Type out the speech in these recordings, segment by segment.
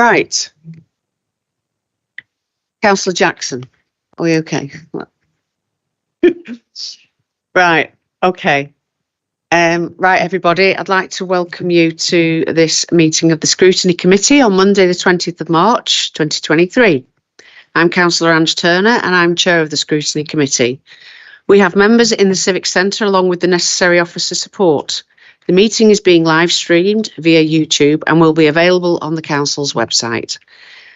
Right. Councillor Jackson, are we okay? Right, okay. Right, everybody, I'd like to welcome you to this meeting of the Scrutiny Committee on Monday, the 20th of March, 2023. I'm Councillor Ange Turner and I'm Chair of the Scrutiny Committee. We have members in the Civic Centre along with the necessary officer support. The meeting is being live streamed via YouTube and will be available on the Council's website.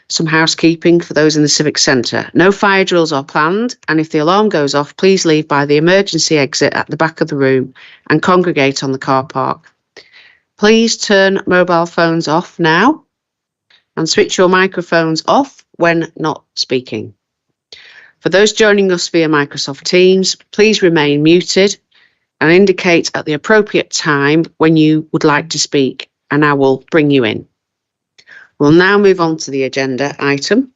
Some housekeeping for those in the Civic Centre. No fire drills are planned, and if the alarm goes off, please leave by the emergency exit at the back of the room and congregate on the car park. Please turn mobile phones off now and switch your microphones off when not speaking. For those joining us via Microsoft Teams, please remain muted and indicate at the appropriate time when you would like to speak, and I will bring you in. We'll now move on to the agenda items,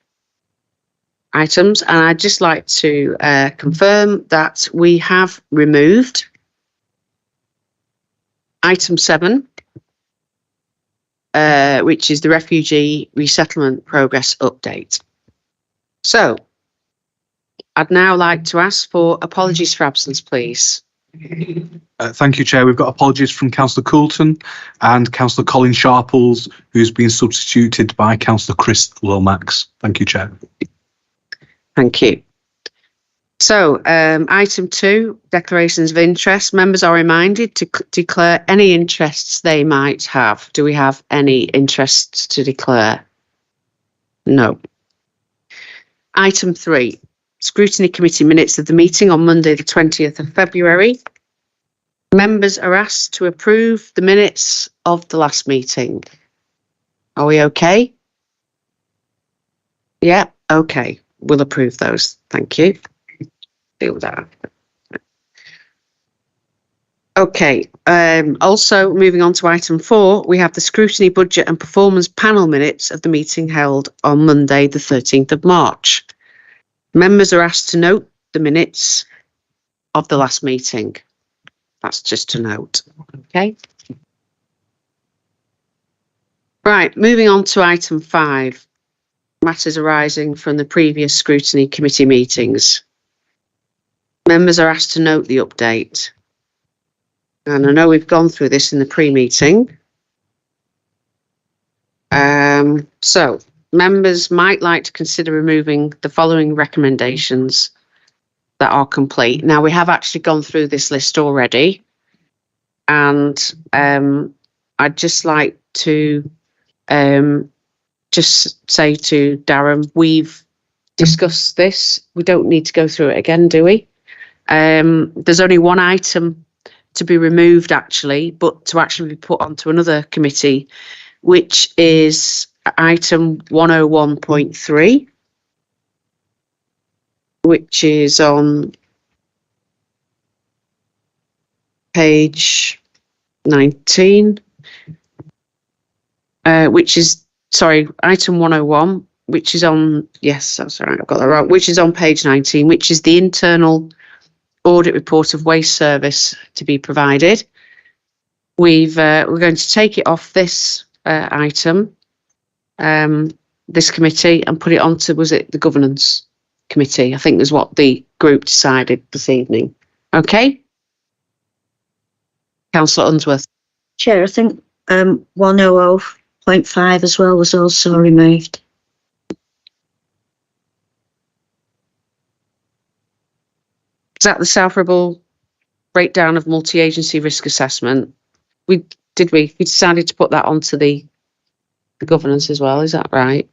and I'd just like to confirm that we have removed item 7, which is the refugee resettlement progress update. So I'd now like to ask for apologies for absence, please. Thank you, Chair. We've got apologies from Councillor Coulton and Councillor Colin Sharples, who's been substituted by Councillor Chris Lomax. Thank you, Chair. Thank you. So, item 2, declarations of interest. Members are reminded to declare any interests they might have. Do we have any interests to declare? No. Item 3. Scrutiny Committee minutes of the meeting on Monday the 20th of February. Members are asked to approve the minutes of the last meeting. Are we okay? Yeah, okay. We'll approve those. Thank you. Deal with that. Okay. Also, moving on to item 4, we have the Scrutiny Budget and Performance Panel minutes of the meeting held on Monday the 13th of March. Members are asked to note the minutes of the last meeting. That's just to note. Okay. Right, moving on to item 5, matters arising from the previous Scrutiny Committee meetings. Members are asked to note the update. And I know we've gone through this in the pre-meeting. So, members might like to consider removing the following recommendations that are complete. Now, we have actually gone through this list already, and I'd just like to just say to Darren, we've discussed this. We don't need to go through it again, do we? There's only one item to be removed, actually, but to actually be put onto another committee, which is item 101.3, which is on page 19, which is, sorry, item 101, which is on, yes, that's right, I've got that right, which is on page 19, which is the internal audit report of waste service to be provided. We're going to take it off this item, this committee, and put it onto, was it the governance committee? I think is what the group decided this evening. Okay. Councillor Unsworth. Chair, I think 100.5 as well was also removed. Is that the South Ribble breakdown of multi-agency risk assessment? We decided to put that onto the governance as well, is that right?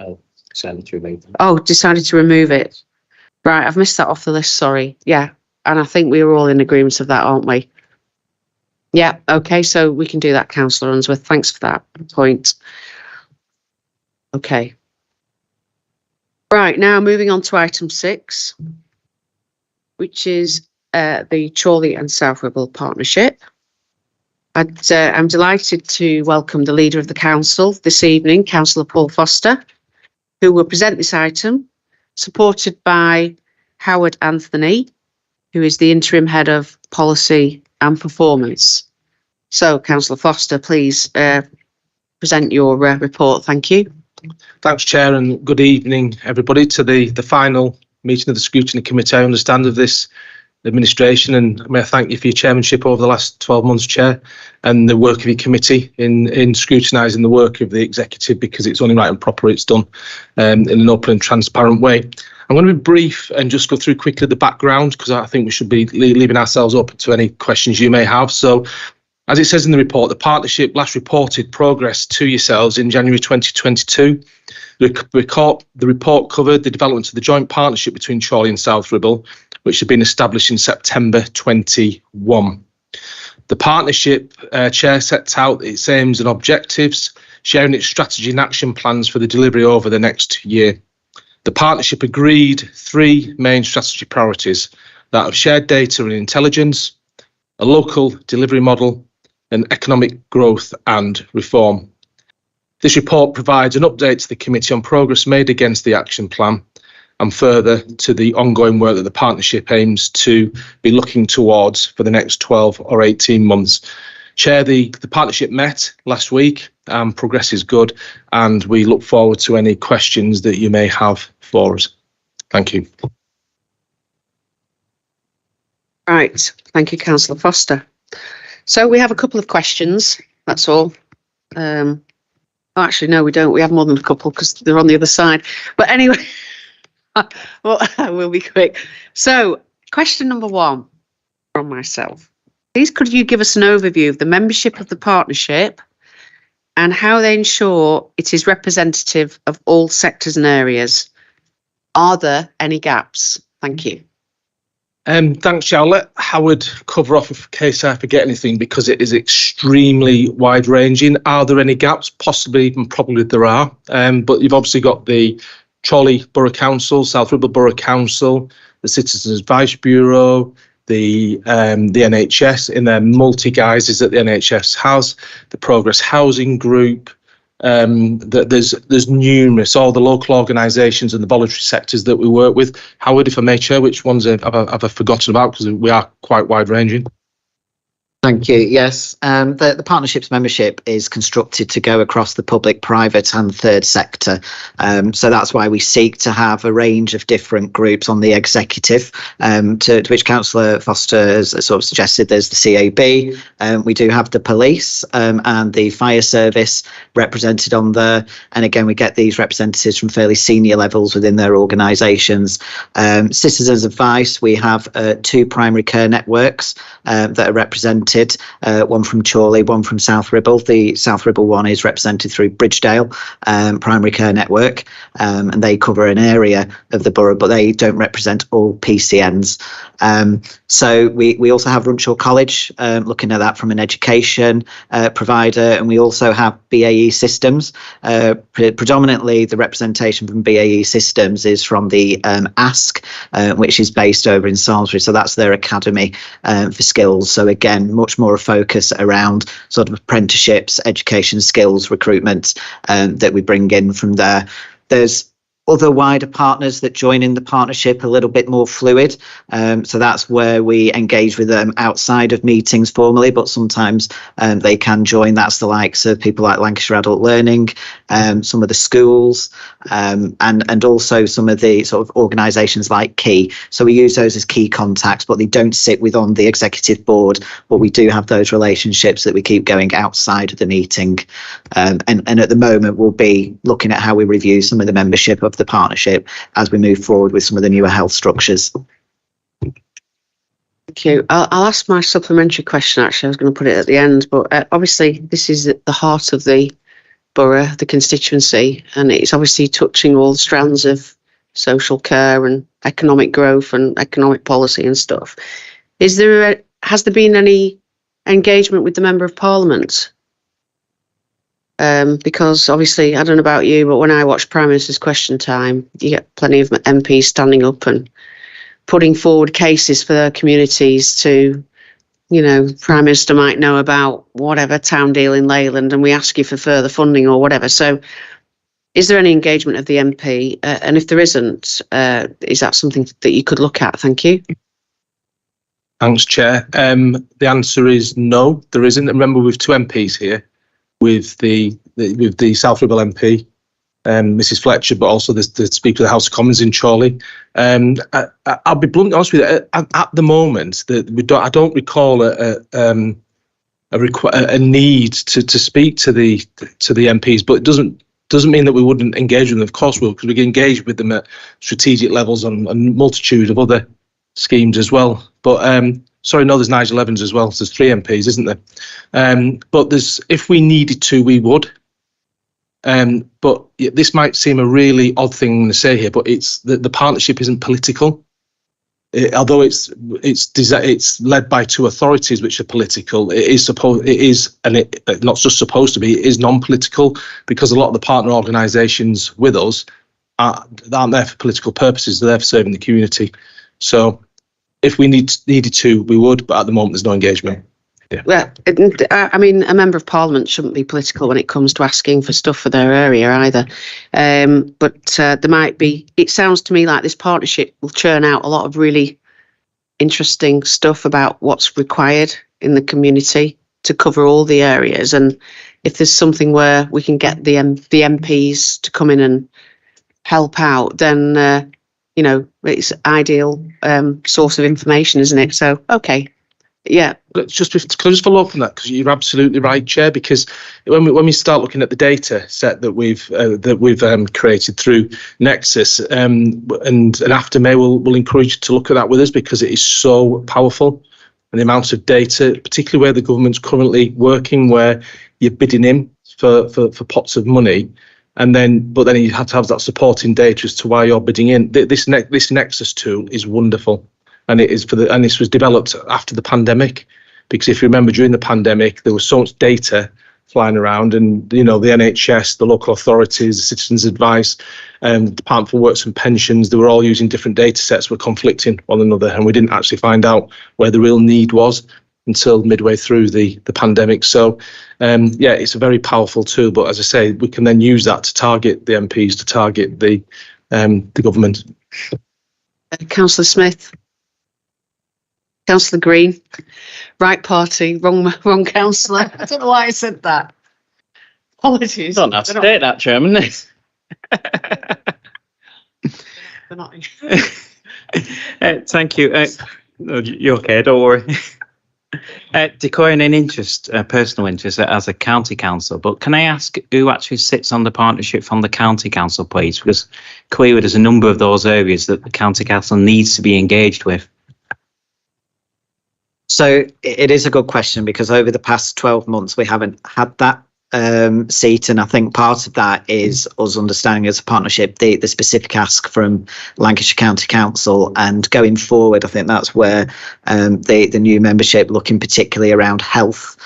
Oh, decided to remove them. Oh, decided to remove it. Right, I've missed that off the list, sorry. Yeah, and I think we were all in agreement of that, aren't we? Yeah, okay, so we can do that, Councillor Unsworth. Thanks for that point. Okay. Right, now moving on to item 6, which is the Chorley and South Ribble partnership. I'm delighted to welcome the Leader of the Council this evening, Councillor Paul Foster, who will present this item, supported by Howard Anthony, who is the Interim Head of Policy and Performance. So, Councillor Foster, please present your report. Thank you. Thanks, Chair, and good evening, everybody, to the final meeting of the Scrutiny Committee, I understand, of this administration. And may I thank you for your chairmanship over the last 12 months, Chair, and the work of your committee in scrutinising the work of the executive, because it's only right and proper it's done in an open and transparent way. I'm going to be brief and just go through quickly the background, because I think we should be leaving ourselves open to any questions you may have. So, as it says in the report, the partnership last reported progress to yourselves in January 2022. The report covered the development of the joint partnership between Chorley and South Ribble, which had been established in September 21. The partnership, Chair, sets out its aims and objectives, sharing its strategy and action plans for the delivery over the next year. The partnership agreed 3 main strategy priorities: that of shared data and intelligence, a local delivery model, and economic growth and reform. This report provides an update to the committee on progress made against the action plan, and further to the ongoing work that the partnership aims to be looking towards for the next 12 or 18 months. Chair, the partnership met last week, and progress is good, and we look forward to any questions that you may have for us. Thank you. Right, thank you, Councillor Foster. So we have a couple of questions, that's all. Actually, no, we don't. We have more than a couple because they're on the other side. But anyway, well, we'll be quick. So question number 1 from myself. Please, could you give us an overview of the membership of the partnership and how they ensure it is representative of all sectors and areas? Are there any gaps? Thank you. Thanks, Chair. I'll let Howard cover off in case I forget anything, because it is extremely wide-ranging. Are there any gaps? Possibly, and probably there are. But you've obviously got the Chorley Borough Council, South Ribble Borough Council, the Citizens Advice Bureau, the NHS in their multi-guises that the NHS has, the Progress Housing Group. There's numerous, all the local organisations and the voluntary sectors that we work with. Howard, if I may, Chair, which ones have I forgotten about, because we are quite wide-ranging? Thank you. Yes, the partnership's membership is constructed to go across the public, private and third sector. So that's why we seek to have a range of different groups on the executive, to which Councillor Foster has sort of suggested. There's the CAB, we do have the police and the fire service represented on there. And again, we get these representatives from fairly senior levels within their organisations. Citizens Advice, we have 2 primary care networks that are represented. One from Chorley, one from South Ribble. The South Ribble one is represented through Bridgedale Primary Care Network, and they cover an area of the borough, but they don't represent all PCNs. So we also have Runshaw College, looking at that from an education provider, and we also have BAE Systems. Predominantly, the representation from BAE Systems is from the ASK, which is based over in Salisbury. So that's their academy for skills. So again, much more a focus around sort of apprenticeships, education, skills, recruitment that we bring in from there. There's other wider partners that join in the partnership, a little bit more fluid. So that's where we engage with them outside of meetings formally, but sometimes they can join. That's the likes of people like Lancashire Adult Learning, some of the schools, and also some of the sort of organisations like Key. So we use those as key contacts, but they don't sit on the executive board, but we do have those relationships that we keep going outside of the meeting. And at the moment, we'll be looking at how we review some of the membership of the partnership as we move forward with some of the newer health structures. Thank you. I'll ask my supplementary question. Actually, I was going to put it at the end, but obviously this is at the heart of the borough, the constituency, and it's obviously touching all strands of social care and economic growth and economic policy and stuff. Has there been any engagement with the Member of Parliament? Because obviously, I don't know about you, but when I watch Prime Minister's Question Time, you get plenty of MPs standing up and putting forward cases for their communities to, you know, Prime Minister might know about whatever town deal in Leyland and we ask you for further funding or whatever. So is there any engagement of the MP? And if there isn't, is that something that you could look at? Thank you. Thanks, Chair. The answer is no, there isn't. Remember, we've 2 MPs here, with the South Ribble MP Mrs Fletcher, but also the Speaker of the House of Commons in Chorley. I'll be blunt honest with you. At the moment, I don't recall a need to speak to the MPs, but it doesn't mean that we wouldn't engage with them. Of course, we will, because we engage with them at strategic levels on a multitude of other schemes as well. But there's Nigel Evans as well. So there's 3 MPs, isn't there? But if we needed to, we would. But this might seem a really odd thing to say here, but it's the partnership isn't political. Although it's led by 2 authorities which are political, it is not just supposed to be, it is non-political, because a lot of the partner organisations with us aren't there for political purposes. They're there for serving the community. So if we needed to, we would, but at the moment there's no engagement. Yeah. Well, I mean, a member of Parliament shouldn't be political when it comes to asking for stuff for their area either. But there might be. It sounds to me like this partnership will churn out a lot of really interesting stuff about what's required in the community to cover all the areas. And if there's something where we can get the MPs to come in and help out, then it's ideal source of information, isn't it? So okay. Yeah. Can I just follow up on that, because you're absolutely right, Chair. Because when we start looking at the data set that we've created through Nexus, and after May, we'll encourage you to look at that with us, because it is so powerful, and the amount of data, particularly where the government's currently working, where you're bidding in for pots of money, but then you have to have that supporting data as to why you're bidding in. This Nexus tool is wonderful. And it is this was developed after the pandemic, because if you remember, during the pandemic, there was so much data flying around, and the NHS, the local authorities, the Citizens Advice, Department for Works and Pensions, they were all using different data sets, were conflicting one another, and we didn't actually find out where the real need was until midway through the pandemic. So it's a very powerful tool, but as I say, we can then use that to target the MPs, to target the government. Councillor Smith. Councillor Green, right party, wrong councillor. I don't know why I said that. Apologies. Don't have to say that, Chairman. Thank you. No, you're okay, don't worry. Declaring an interest, personal interest as a county council, but can I ask who actually sits on the partnership from the county council, please? Because clearly there's a number of those areas that the county council needs to be engaged with. So it is a good question, because over the past 12 months, we haven't had that seat. And I think part of that is us understanding as a partnership the specific ask from Lancashire County Council. And going forward, I think that's where the new membership, looking particularly around health,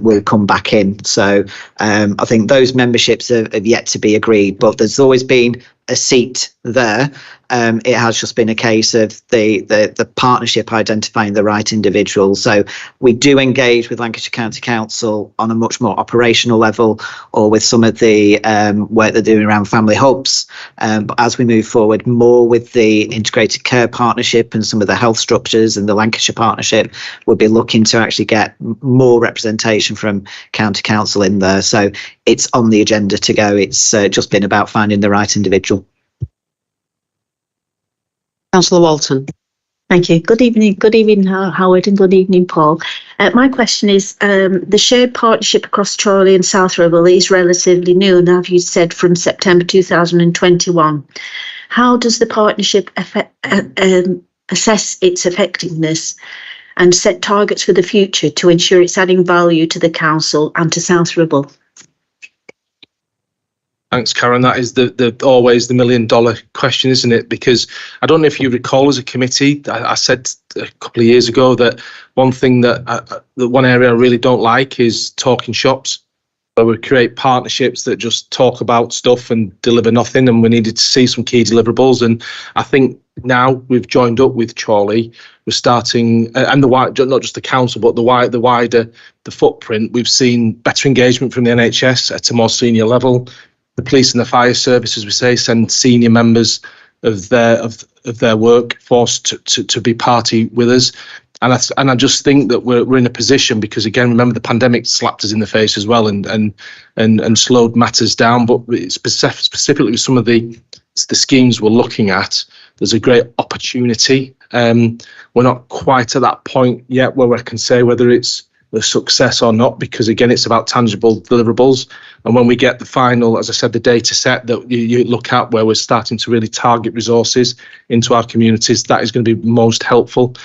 will come back in. So I think those memberships have yet to be agreed, but there's always been a seat there. It has just been a case of the partnership identifying the right individual. So we do engage with Lancashire County Council on a much more operational level, or with some of the work they're doing around family hubs. But as we move forward more with the integrated care partnership and some of the health structures and the Lancashire partnership, we'll be looking to actually get more representation from County Council in there. So it's on the agenda to go. It's just been about finding the right individual. Councillor Walton. Thank you. Good evening, Howard, and good evening, Paul. My question is, the shared partnership across Chorley and South Ribble is relatively new, and have you said from September 2021. How does the partnership assess its effectiveness and set targets for the future to ensure it's adding value to the council and to South Ribble? Thanks, Karen. That is always the $1 million question, isn't it? Because I don't know if you recall, as a committee, I said a couple of years ago that one thing that one area I really don't like is talking shops, where we create partnerships that just talk about stuff and deliver nothing, and we needed to see some key deliverables. And I think now we've joined up with Chorley, we're starting, and not just the council, but the wider footprint. We've seen better engagement from the NHS at a more senior level. The police and the fire service, as we say, send senior members of their workforce to be party with us. And I just think that we're in a position, because again, remember the pandemic slapped us in the face as well and slowed matters down. But specifically with some of the schemes we're looking at, there's a great opportunity. We're not quite at that point yet where I can say whether it's a success or not, because again, it's about tangible deliverables. And when we get the final, as I said, the data set that you look at, where we're starting to really target resources into our communities, that is going to be most helpful.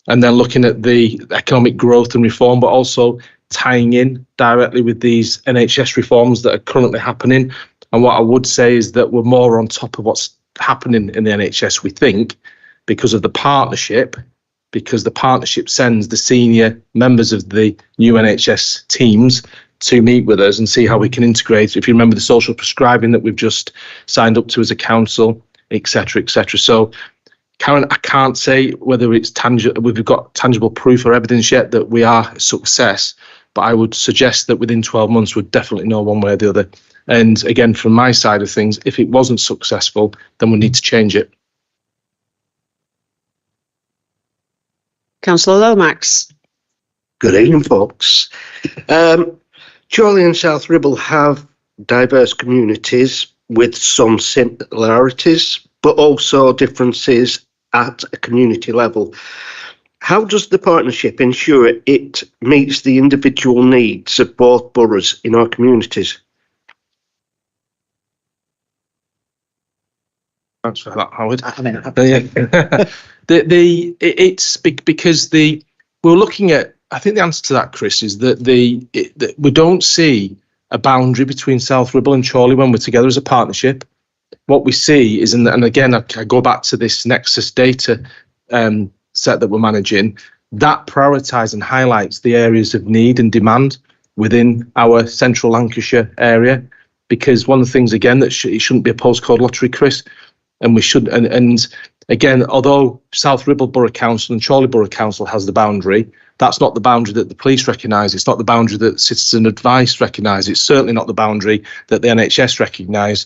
And then looking at the economic growth and reform, but also tying in directly with these NHS reforms that are currently happening. And what I would say is that we're more on top of what's happening in the NHS, we think, because of the partnership, because the partnership sends the senior members of the new NHS teams to meet with us and see how we can integrate. If you remember the social prescribing that we've just signed up to as a council, etc., etc. So, Karen, I can't say whether it's tangible. We've got tangible proof or evidence yet that we are a success, but I would suggest that within 12 months we'd definitely know one way or the other. And again, from my side of things, if it wasn't successful, then we need to change it. Councillor Lomax. Good evening, folks. Chorley and South Ribble have diverse communities with some similarities, but also differences at a community level. How does the partnership ensure it meets the individual needs of both boroughs in our communities? Thanks for that, Howard. I mean, It's because we're looking at. I think the answer to that, Chris, is that that we don't see a boundary between South Ribble and Chorley when we're together as a partnership. What we see is, and again, I go back to this Nexus data set that we're managing, that prioritises and highlights the areas of need and demand within our central Lancashire area. Because one of the things, again, that it shouldn't be a postcode lottery, Chris, and we should. And again, although South Ribble Borough Council and Chorley Borough Council has the boundary, that's not the boundary that the police recognise. It's not the boundary that Citizen Advice recognise. It's certainly not the boundary that the NHS recognise.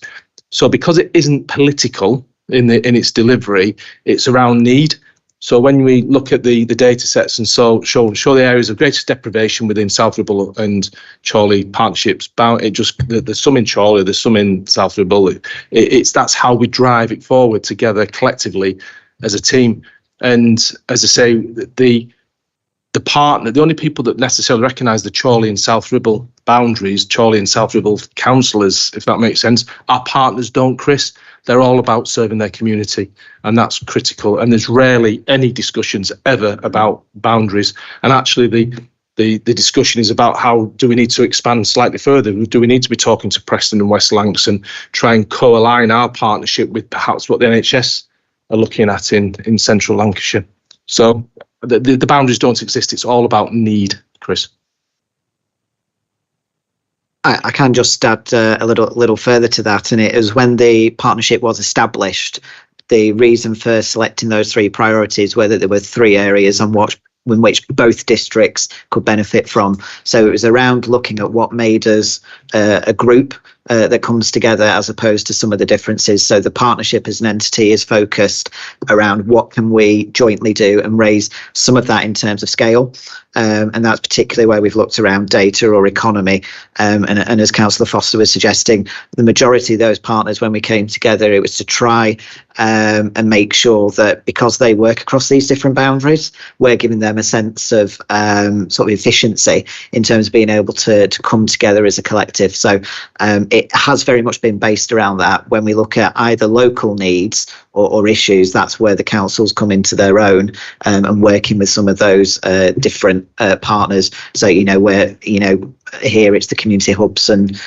So because it isn't political in its delivery, it's around need. So when we look at the data sets and so show the areas of greatest deprivation within South Ribble and Chorley partnerships, there's some in Chorley, there's some in South Ribble. That's how we drive it forward together collectively as a team. And as I say, the only people that necessarily recognise the Chorley and South Ribble boundaries, Chorley and South Ribble councillors, if that makes sense, our partners don't, Chris. They're all about serving their community, and that's critical. And there's rarely any discussions ever about boundaries. And actually, the discussion is about how do we need to expand slightly further? Do we need to be talking to Preston and West Lancs and try and co-align our partnership with perhaps what the NHS are looking at in central Lancashire? So the boundaries don't exist. It's all about need, Chris. I can just add a little further to that, and it is when the partnership was established, the reason for selecting those three priorities, whether there were three areas in which both districts could benefit from. So it was around looking at what made us a group that comes together as opposed to some of the differences. So the partnership as an entity is focused around what can we jointly do and raise some of that in terms of scale. And that's particularly where we've looked around data or economy. And as Councillor Foster was suggesting, the majority of those partners, when we came together, it was to try and make sure that because they work across these different boundaries, we're giving them a sense of sort of efficiency in terms of being able to come together as a collective. So it has very much been based around that. When we look at either local needs or issues, that's where the councils come into their own and working with some of those different partners. So, where, here it's the community hubs and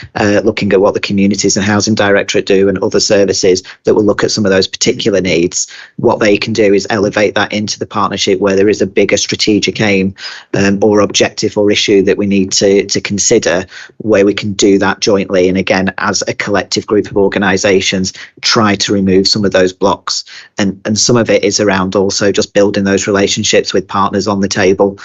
looking at what the communities and housing directorate do and other services that will look at some of those particular needs. What they can do is elevate that into the partnership where there is a bigger strategic aim or objective or issue that we need to consider, where we can do that jointly. And again, as a collective group of organisations, try to remove some of those blocks blocks, and some of it is around also just building those relationships with partners on the table.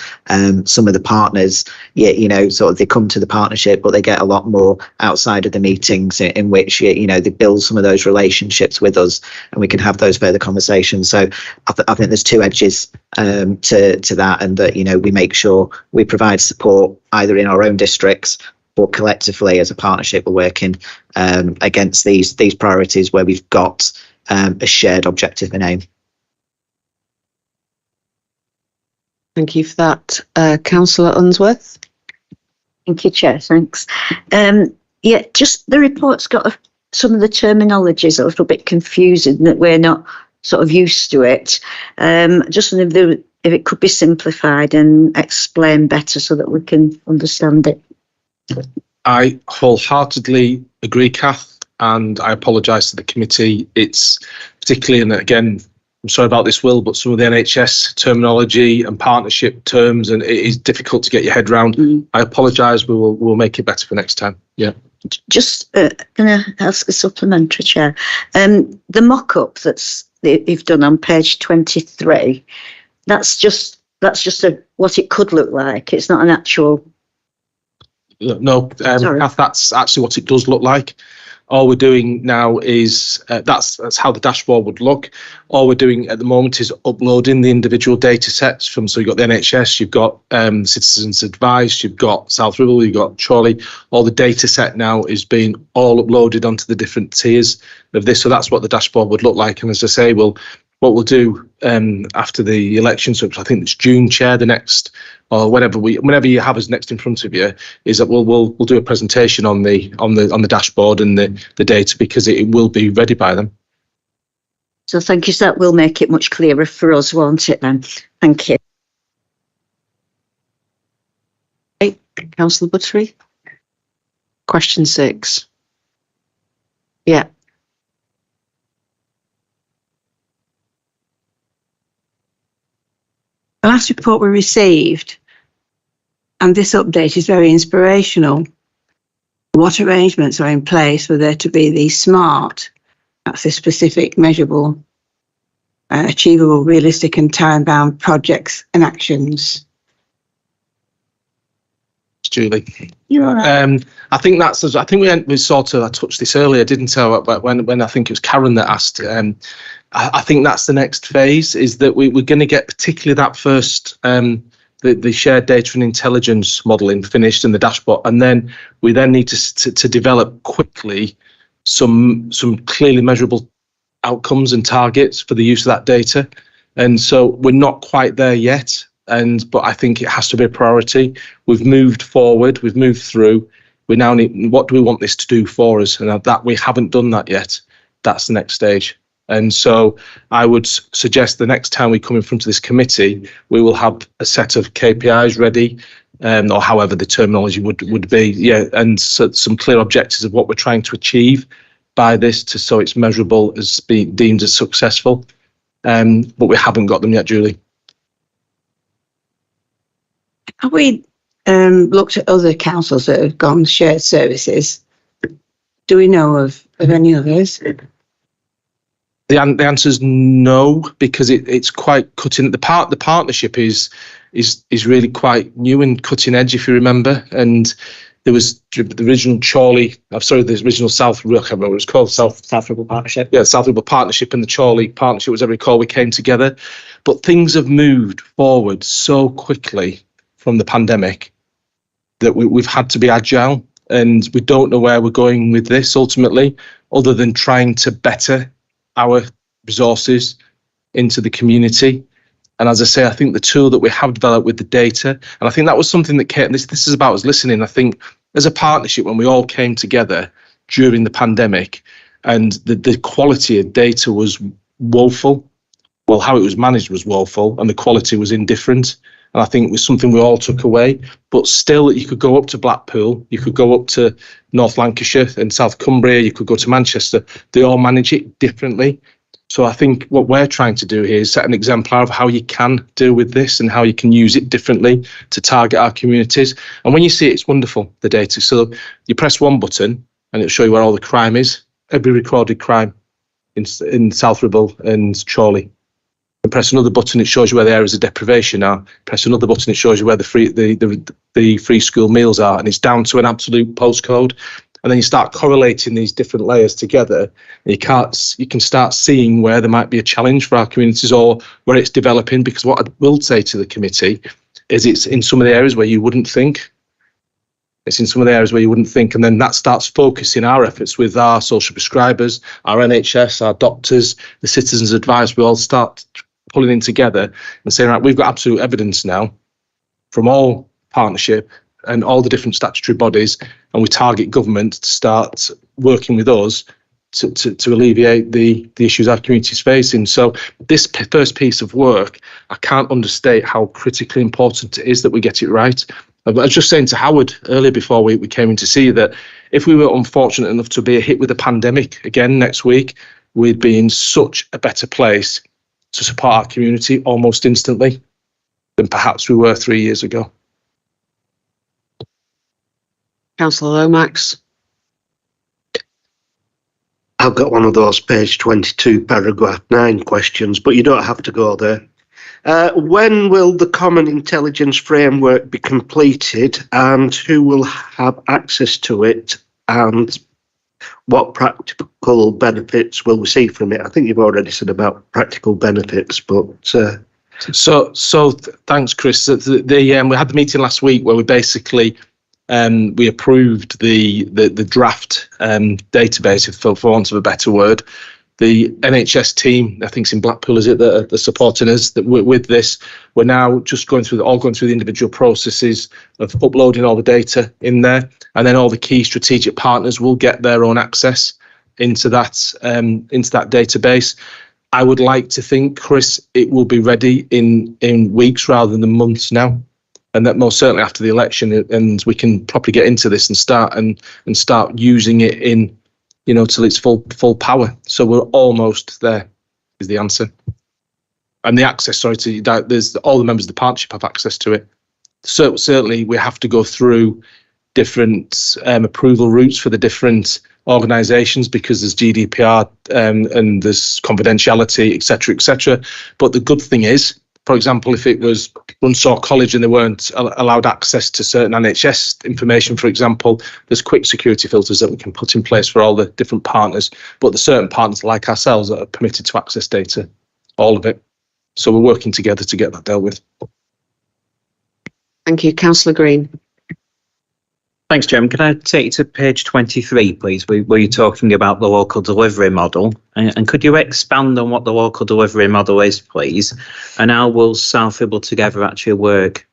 Some of the partners, sort of they come to the partnership, but they get a lot more outside of the meetings in which they build some of those relationships with us, and we can have those further conversations. So I think there's two edges to that, and that we make sure we provide support either in our own districts, but collectively as a partnership, we're working against these priorities where we've got a shared objective in aim. Thank you for that, Councillor Unsworth. Thank you, Chair. Thanks. Just the report's got some of the terminology is a little bit confusing, that we're not sort of used to it. Just wondering if it could be simplified and explained better so that we can understand it. I wholeheartedly agree, Kath, and I apologise to the committee. It's particularly, and again, I'm sorry about this, Will, but some of the NHS terminology and partnership terms, and it is difficult to get your head around. I apologise. We'll make it better for next time. Yeah. Just can I ask a supplementary, Chair? The mock-up that you've done on page 23, that's just what it could look like. It's not an actual. No, Kath, that's actually what it does look like. All we're doing now is that's how the dashboard would look. All we're doing at the moment is uploading the individual data sets from. So you've got the NHS, you've got Citizens Advice, you've got South Ribble, you've got Chorley. All the data set now is being all uploaded onto the different tiers of this. So that's what the dashboard would look like. And as I say, what we'll do after the election, so I think it's June, Chair, the next, or whenever you have us next in front of you, is that we'll do a presentation on the dashboard and the data, because it will be ready by then. So thank you. So that will make it much clearer for us, won't it then? Thank you. Okay, Councillor Buttery. Question 6. Yeah. The last report we received, and this update is very inspirational. What arrangements are in place for there to be these SMART, that's the specific, measurable, achievable, realistic and time-bound projects and actions? Julie. You're all right. I think we sort of, I touched this earlier, didn't I? When I think it was Karen that asked. I think that's the next phase, is that we're going to get particularly that first, the shared data and intelligence modelling finished and the dashboard, and then we need to develop quickly some clearly measurable outcomes and targets for the use of that data. And so we're not quite there yet, but I think it has to be a priority. We've moved forward, we've moved through. We now need, what do we want this to do for us? And that we haven't done that yet. That's the next stage. And so I would suggest the next time we come in front of this committee, we will have a set of KPIs ready, or however the terminology would be. Yeah, and so some clear objectives of what we're trying to achieve by this, so it's measurable as being deemed as successful. But we haven't got them yet, Julie. Have we looked at other councils that have gone shared services? Do we know of any others? The answer is no, because it's quite cutting. The partnership is really quite new and cutting edge, if you remember. And there was the original the original South, I can't remember what it was called. South Ribble Partnership. Yeah, South Ribble Partnership and the Chorley Partnership was every call we came together. But things have moved forward so quickly from the pandemic that we've had to be agile, and we don't know where we're going with this ultimately, other than trying to better our resources into the community. And as I say, I think the tool that we have developed with the data, and I think that was something that came, this is about us listening. I think as a partnership, when we all came together during the pandemic, and the quality of data was woeful, well, how it was managed was woeful, and the quality was indifferent. And I think it was something we all took away. But still, you could go up to Blackpool, you could go up to North Lancashire and South Cumbria, you could go to Manchester. They all manage it differently. So I think what we're trying to do here is set an exemplar of how you can deal with this and how you can use it differently to target our communities. And when you see it, it's wonderful, the data. So you press one button and it'll show you where all the crime is, every recorded crime in South Ribble and Chorley. And press another button, it shows you where the areas of deprivation are. Press another button, it shows you where the free school meals are, and it's down to an absolute postcode. And then you start correlating these different layers together. And you can start seeing where there might be a challenge for our communities or where it's developing. Because what I will say to the committee is it's in some of the areas where you wouldn't think. It's in some of the areas where you wouldn't think, and then that starts focusing our efforts with our social prescribers, our NHS, our doctors, the citizens' advice. We all start pulling in together and saying, right, we've got absolute evidence now from all partnership and all the different statutory bodies, and we target government to start working with us to alleviate the issues our community is facing. So this first piece of work, I can't understate how critically important it is that we get it right. I was just saying to Howard earlier before we came in to see that if we were unfortunate enough to be hit with a pandemic again next week, we'd be in such a better place to support our community almost instantly than perhaps we were 3 years ago. Councillor Lomax. I've got one of those page 22, paragraph 9 questions, but you don't have to go there. When will the Common Intelligence Framework be completed, and who will have access to it, and what practical benefits will we see from it? I think you've already said about practical benefits, but... So thanks, Chris. We had the meeting last week where we basically we approved the draft database, for want of a better word. The NHS team, I think it's in Blackpool, is it, that are supporting us that with this. We're now just going through the individual processes of uploading all the data in there, and then all the key strategic partners will get their own access into that database. I would like to think, Chris, it will be ready in weeks rather than months now, and that most certainly after the election, and we can properly get into this and start using it in, till its full power. So we're almost there, is the answer. And the access, there's all the members of the partnership have access to it. So certainly we have to go through different approval routes for the different organisations because there's GDPR and there's confidentiality, etc. But the good thing is, for example, if it was Runsaw College and they weren't allowed access to certain NHS information, for example, there's quick security filters that we can put in place for all the different partners. But there's certain partners like ourselves that are permitted to access data, all of it. So we're working together to get that dealt with. Thank you. Councillor Green. Thanks, Chairman. Can I take you to page 23, please, where you're talking about the local delivery model? And could you expand on what the local delivery model is, please? And how will South Ribble Together actually work?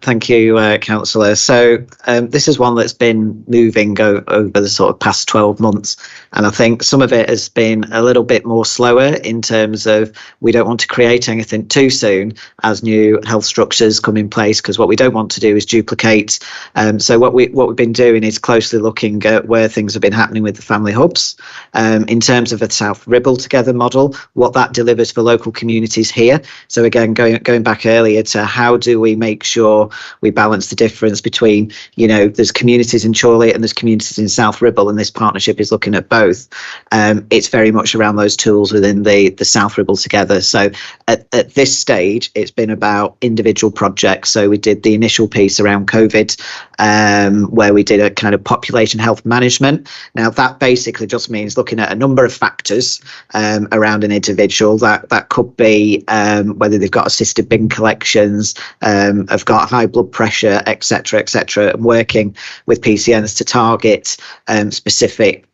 Thank you, Councillor. So this is one that's been moving over the sort of past 12 months. And I think some of it has been a little bit more slower in terms of we don't want to create anything too soon as new health structures come in place, because what we don't want to do is duplicate. So what we've been doing is closely looking at where things have been happening with the family hubs. In terms of a South Ribble Together model, what that delivers for local communities here. So again, going back earlier to how do we make sure we balance the difference between, there's communities in Chorley and there's communities in South Ribble, and this partnership is looking at both. It's very much around those tools within the South Ribble Together. So at this stage, it's been about individual projects. So we did the initial piece around COVID, where we did a kind of population health management. Now that basically just means looking at a number of factors around an individual. That could be whether they've got assisted bin collections, have got high blood pressure, etc., and working with PCNs to target specific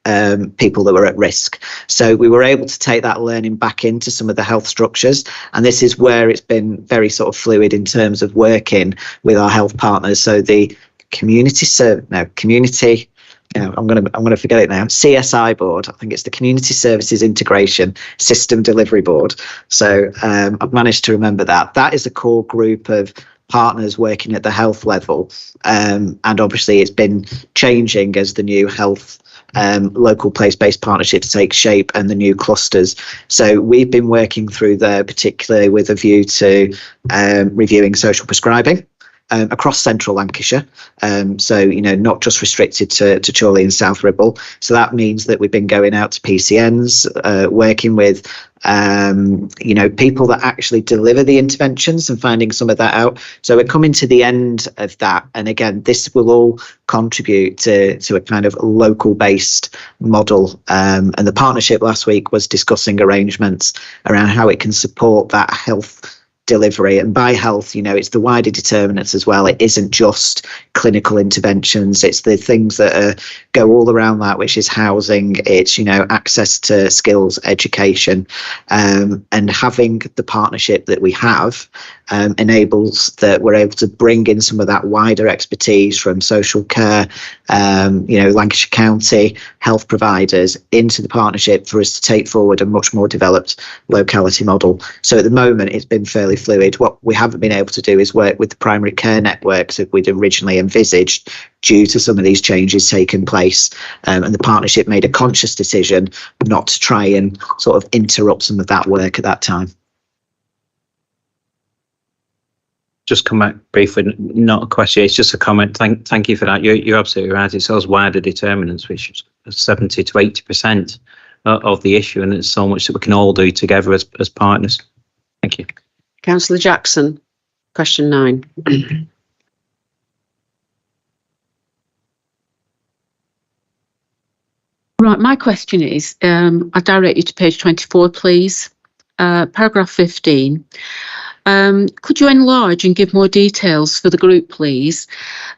people that were at risk. So we were able to take that learning back into some of the health structures, and this is where it's been very sort of fluid in terms of working with our health partners. So the I'm going to forget it now. CSI board. I think it's the Community Services Integration System Delivery Board. So I've managed to remember that. That is a core group of partners working at the health level. And obviously it's been changing as the new health local place-based partnerships take shape and the new clusters. So we've been working through there, particularly with a view to reviewing social prescribing. across central Lancashire. So, not just restricted to Chorley and South Ribble. So that means that we've been going out to PCNs, working with people that actually deliver the interventions and finding some of that out. So we're coming to the end of that. And again, this will all contribute to a kind of local based model. And the partnership last week was discussing arrangements around how it can support that health delivery. And by health, it's the wider determinants as well. It isn't just clinical interventions. It's the things that go all around that, which is housing. It's, access to skills, education, and having the partnership that we have enables that we're able to bring in some of that wider expertise from social care, Lancashire County health providers into the partnership for us to take forward a much more developed locality model. So at the moment, it's been fairly fluid. What we haven't been able to do is work with the primary care networks that we'd originally envisaged due to some of these changes taking place. And the partnership made a conscious decision not to try and sort of interrupt some of that work at that time. Just come back briefly, not a question, it's just a comment. Thank you for that. You're absolutely right. It's those wider determinants, which is 70 to 80% of the issue, and it's so much that we can all do together as partners. Thank you. Councillor Jackson, question 9. Right, my question is, I direct you to page 24, please. Paragraph 15. Could you enlarge and give more details for the group, please,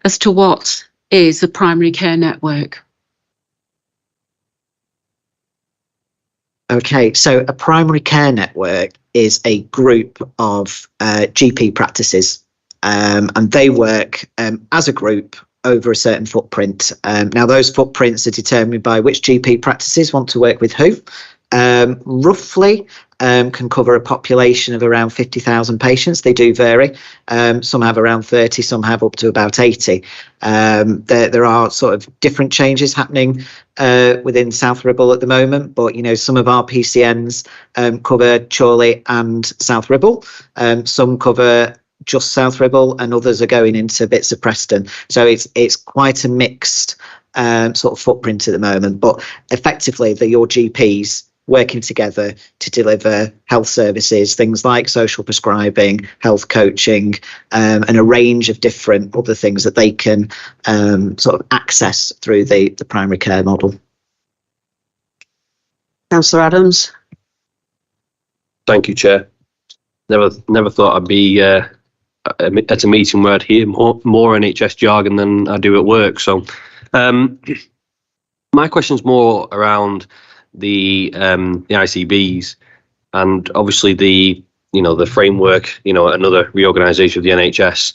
as to what is the primary care network? Okay, so a primary care network is a group of GP practices, and they work as a group over a certain footprint. Now, those footprints are determined by which GP practices want to work with who. Roughly can cover a population of around 50,000 patients. They do vary. Some have around 30, some have up to about 80. There are sort of different changes happening within South Ribble at the moment, but some of our PCNs cover Chorley and South Ribble. Some cover just South Ribble, and others are going into bits of Preston. So it's quite a mixed sort of footprint at the moment, but effectively they're your GPs working together to deliver health services, things like social prescribing, health coaching, and a range of different other things that they can sort of access through the primary care model. Councillor Adams. Thank you, Chair. Never thought I'd be at a meeting where I'd hear more NHS jargon than I do at work. So my question's more around the ICBs, and obviously the framework, another reorganisation of the NHS.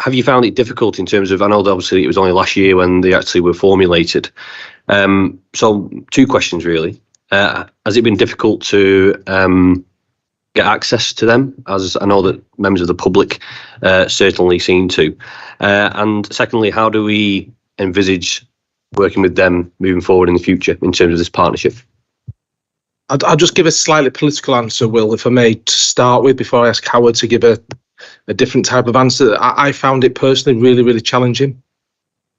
Have you found it difficult in terms of, I know that obviously it was only last year when they actually were formulated. So 2 questions really. Has it been difficult to get access to them, as I know that members of the public certainly seem to? And secondly, how do we envisage working with them moving forward in the future in terms of this partnership? I'll just give a slightly political answer, Will, if I may, to start with, before I ask Howard to give a different type of answer. I found it personally really, really challenging,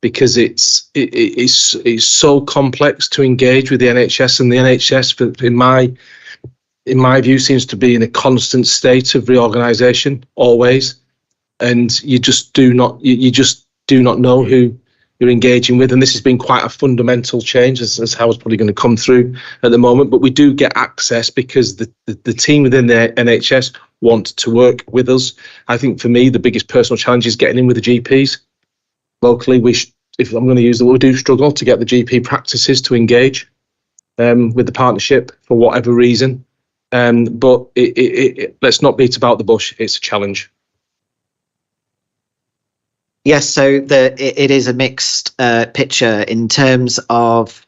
because it's so complex to engage with the NHS, and the NHS, in my view, seems to be in a constant state of reorganisation always, and you just do not know who you're engaging with. And this has been quite a fundamental change, as Howard's probably going to come through at the moment. But we do get access because the team within the NHS want to work with us. I think for me, the biggest personal challenge is getting in with the GPs. Locally, if I'm going to use the word, we do struggle to get the GP practices to engage with the partnership for whatever reason. But let's not beat about the bush. It's a challenge. Yes, so it is a mixed picture in terms of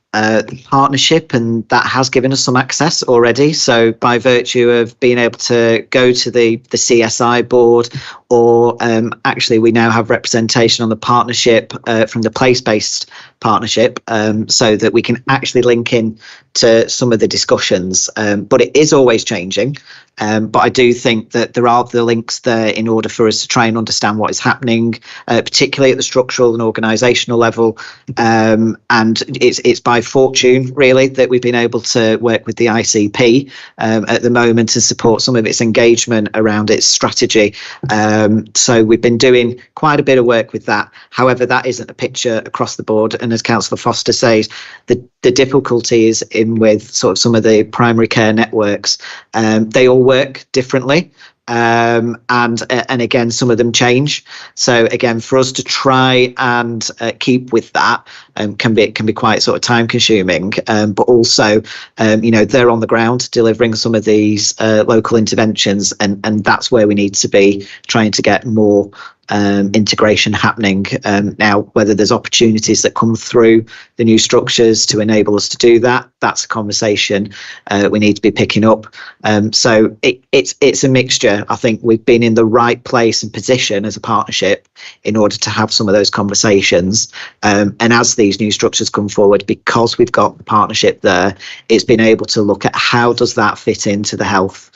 partnership, and that has given us some access already. So by virtue of being able to go to the CSI board, or actually we now have representation on the partnership from the place-based partnership, so that we can actually link in to some of the discussions. But it is always changing. But I do think that there are the links there in order for us to try and understand what is happening, particularly at the structural and organisational level. And it's by fortune, really, that we've been able to work with the ICP at the moment to support some of its engagement around its strategy. So we've been doing quite a bit of work with that. However, that isn't a picture across the board. And as Councillor Foster says, the difficulty is in with sort of some of the primary care networks. They all work differently. And again, some of them change. So again, for us to try and keep with that can be quite sort of time consuming. But also, they're on the ground delivering some of these local interventions, and that's where we need to be trying to get more integration happening. Now, whether there's opportunities that come through the new structures to enable us to do that, that's a conversation we need to be picking up. So it's a mixture. I think we've been in the right place and position as a partnership in order to have some of those conversations. And as these new structures come forward, because we've got the partnership there, it's been able to look at how does that fit into the health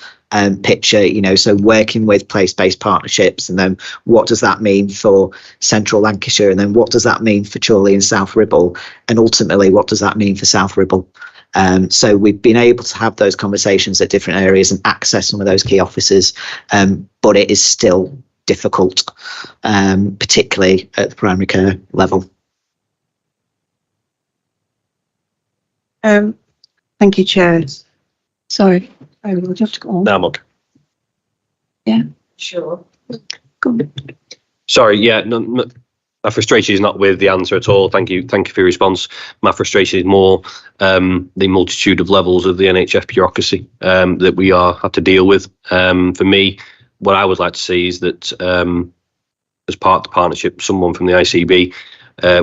picture, so working with place-based partnerships, and then what does that mean for central Lancashire, and then what does that mean for Chorley and South Ribble, and ultimately what does that mean for South Ribble. So we've been able to have those conversations at different areas and access some of those key officers, but it is still difficult, particularly at the primary care level. Thank you, Chair. Sorry, I will have to go on. No, I'm okay. Yeah, sure. Go on. Sorry, yeah, no, my frustration is not with the answer at all. Thank you for your response. My frustration is more the multitude of levels of the NHS bureaucracy that we have to deal with. For me, what I would like to see is that as part of the partnership, someone from the ICB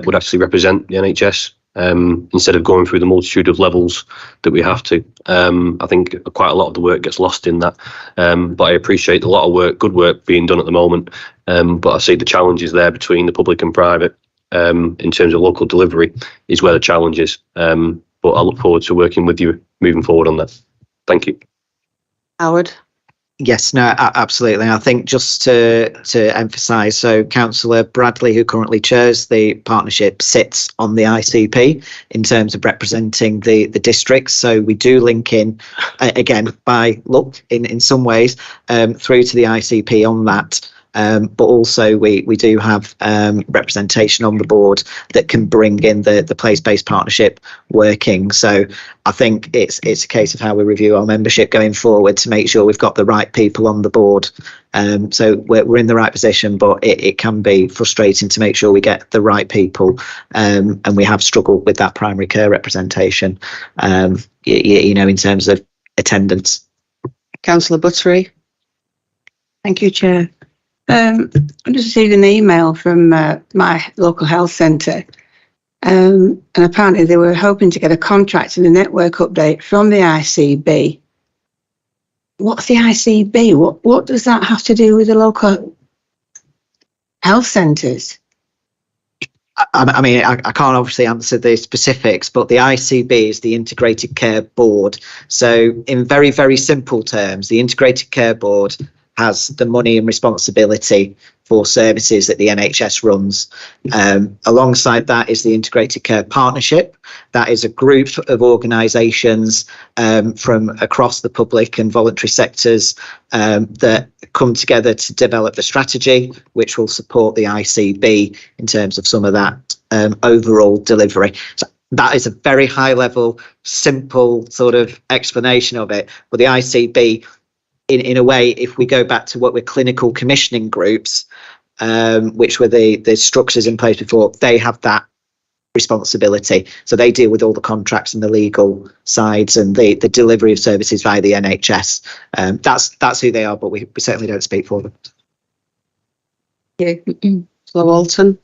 would actually represent the NHS. Instead of going through the multitude of levels that we have to. I think quite a lot of the work gets lost in that. But I appreciate a lot of good work being done at the moment. But I see the challenges there between the public and private in terms of local delivery is where the challenge is. But I look forward to working with you moving forward on that. Thank you. Howard? Yes, no, absolutely. I think just to emphasise, so Councillor Bradley, who currently chairs the partnership, sits on the ICP in terms of representing the districts. So we do link in, again, by luck in some ways, through to the ICP on that. But also we do have representation on the board that can bring in the place-based partnership working. So I think it's a case of how we review our membership going forward to make sure we've got the right people on the board. So we're in the right position, but it can be frustrating to make sure we get the right people. And we have struggled with that primary care representation, in terms of attendance. Councillor Buttery? Thank you, Chair. I just received an email from my local health centre, and apparently they were hoping to get a contract and a network update from the ICB. What's the ICB? What does that have to do with the local health centres? I mean, I can't obviously answer the specifics, but the ICB is the Integrated Care Board. So in very, very simple terms, the Integrated Care Board has the money and responsibility for services that the NHS runs. Alongside that is the Integrated Care Partnership. That is a group of organisations from across the public and voluntary sectors that come together to develop the strategy, which will support the ICB in terms of some of that overall delivery. So that is a very high level, simple sort of explanation of it. But the ICB, in a way, if we go back to what were clinical commissioning groups, which were the structures in place before, they have that responsibility. So they deal with all the contracts and the legal sides and the delivery of services via the NHS. That's who they are, but we certainly don't speak for them. Thank you. Councillor Walton?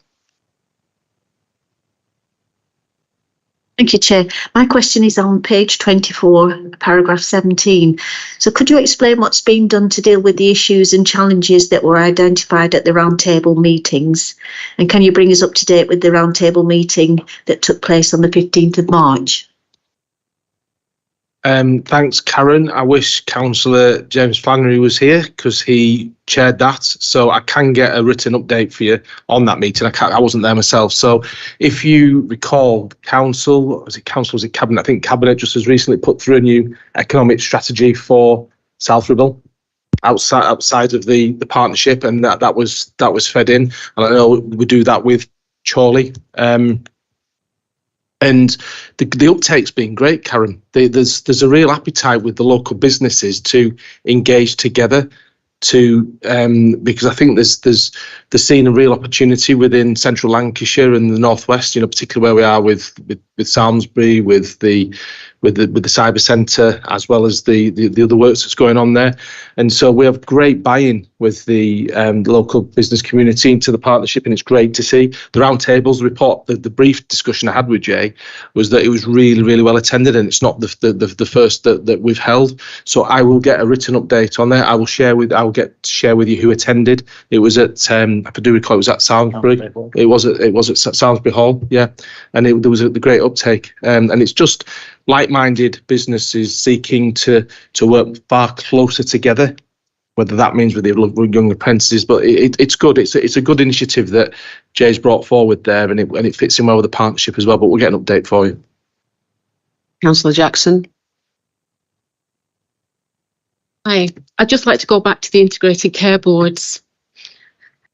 Thank you, Chair. My question is on page 24, paragraph 17. So could you explain what's being done to deal with the issues and challenges that were identified at the roundtable meetings? And can you bring us up to date with the roundtable meeting that took place on the 15th of March? Thanks, Karen. I wish Councillor James Flannery was here because he chaired that, so I can get a written update for you on that meeting. I wasn't there myself, so if you recall, was it Cabinet? I think Cabinet just as recently put through a new economic strategy for South Ribble outside of the partnership, and that was fed in. And I know we do that with Chorley. And the uptake's been great, Karen. There's a real appetite with the local businesses to engage together because I think there's seen a real opportunity within central Lancashire and the northwest, particularly where we are with Samlesbury, with the cyber centre, as well as the other works that's going on there. And so we have great buy-in with the local business community into the partnership, and it's great to see. The roundtables report, the brief discussion I had with Jay was that it was really, really well attended, and it's not the first that we've held. So I will get a written update on there. I will share with you who attended. It was at I do recall it was at Salisbury. It was at Salisbury Hall, yeah, and there was a great uptake, and it's just like-minded businesses seeking to work far closer together, whether that means with the young apprentices. But it's good. It's a good initiative that Jay's brought forward there, and it fits in well with the partnership as well. But we'll get an update for you. Councillor Jackson. Hi, I'd just like to go back to the integrated care boards.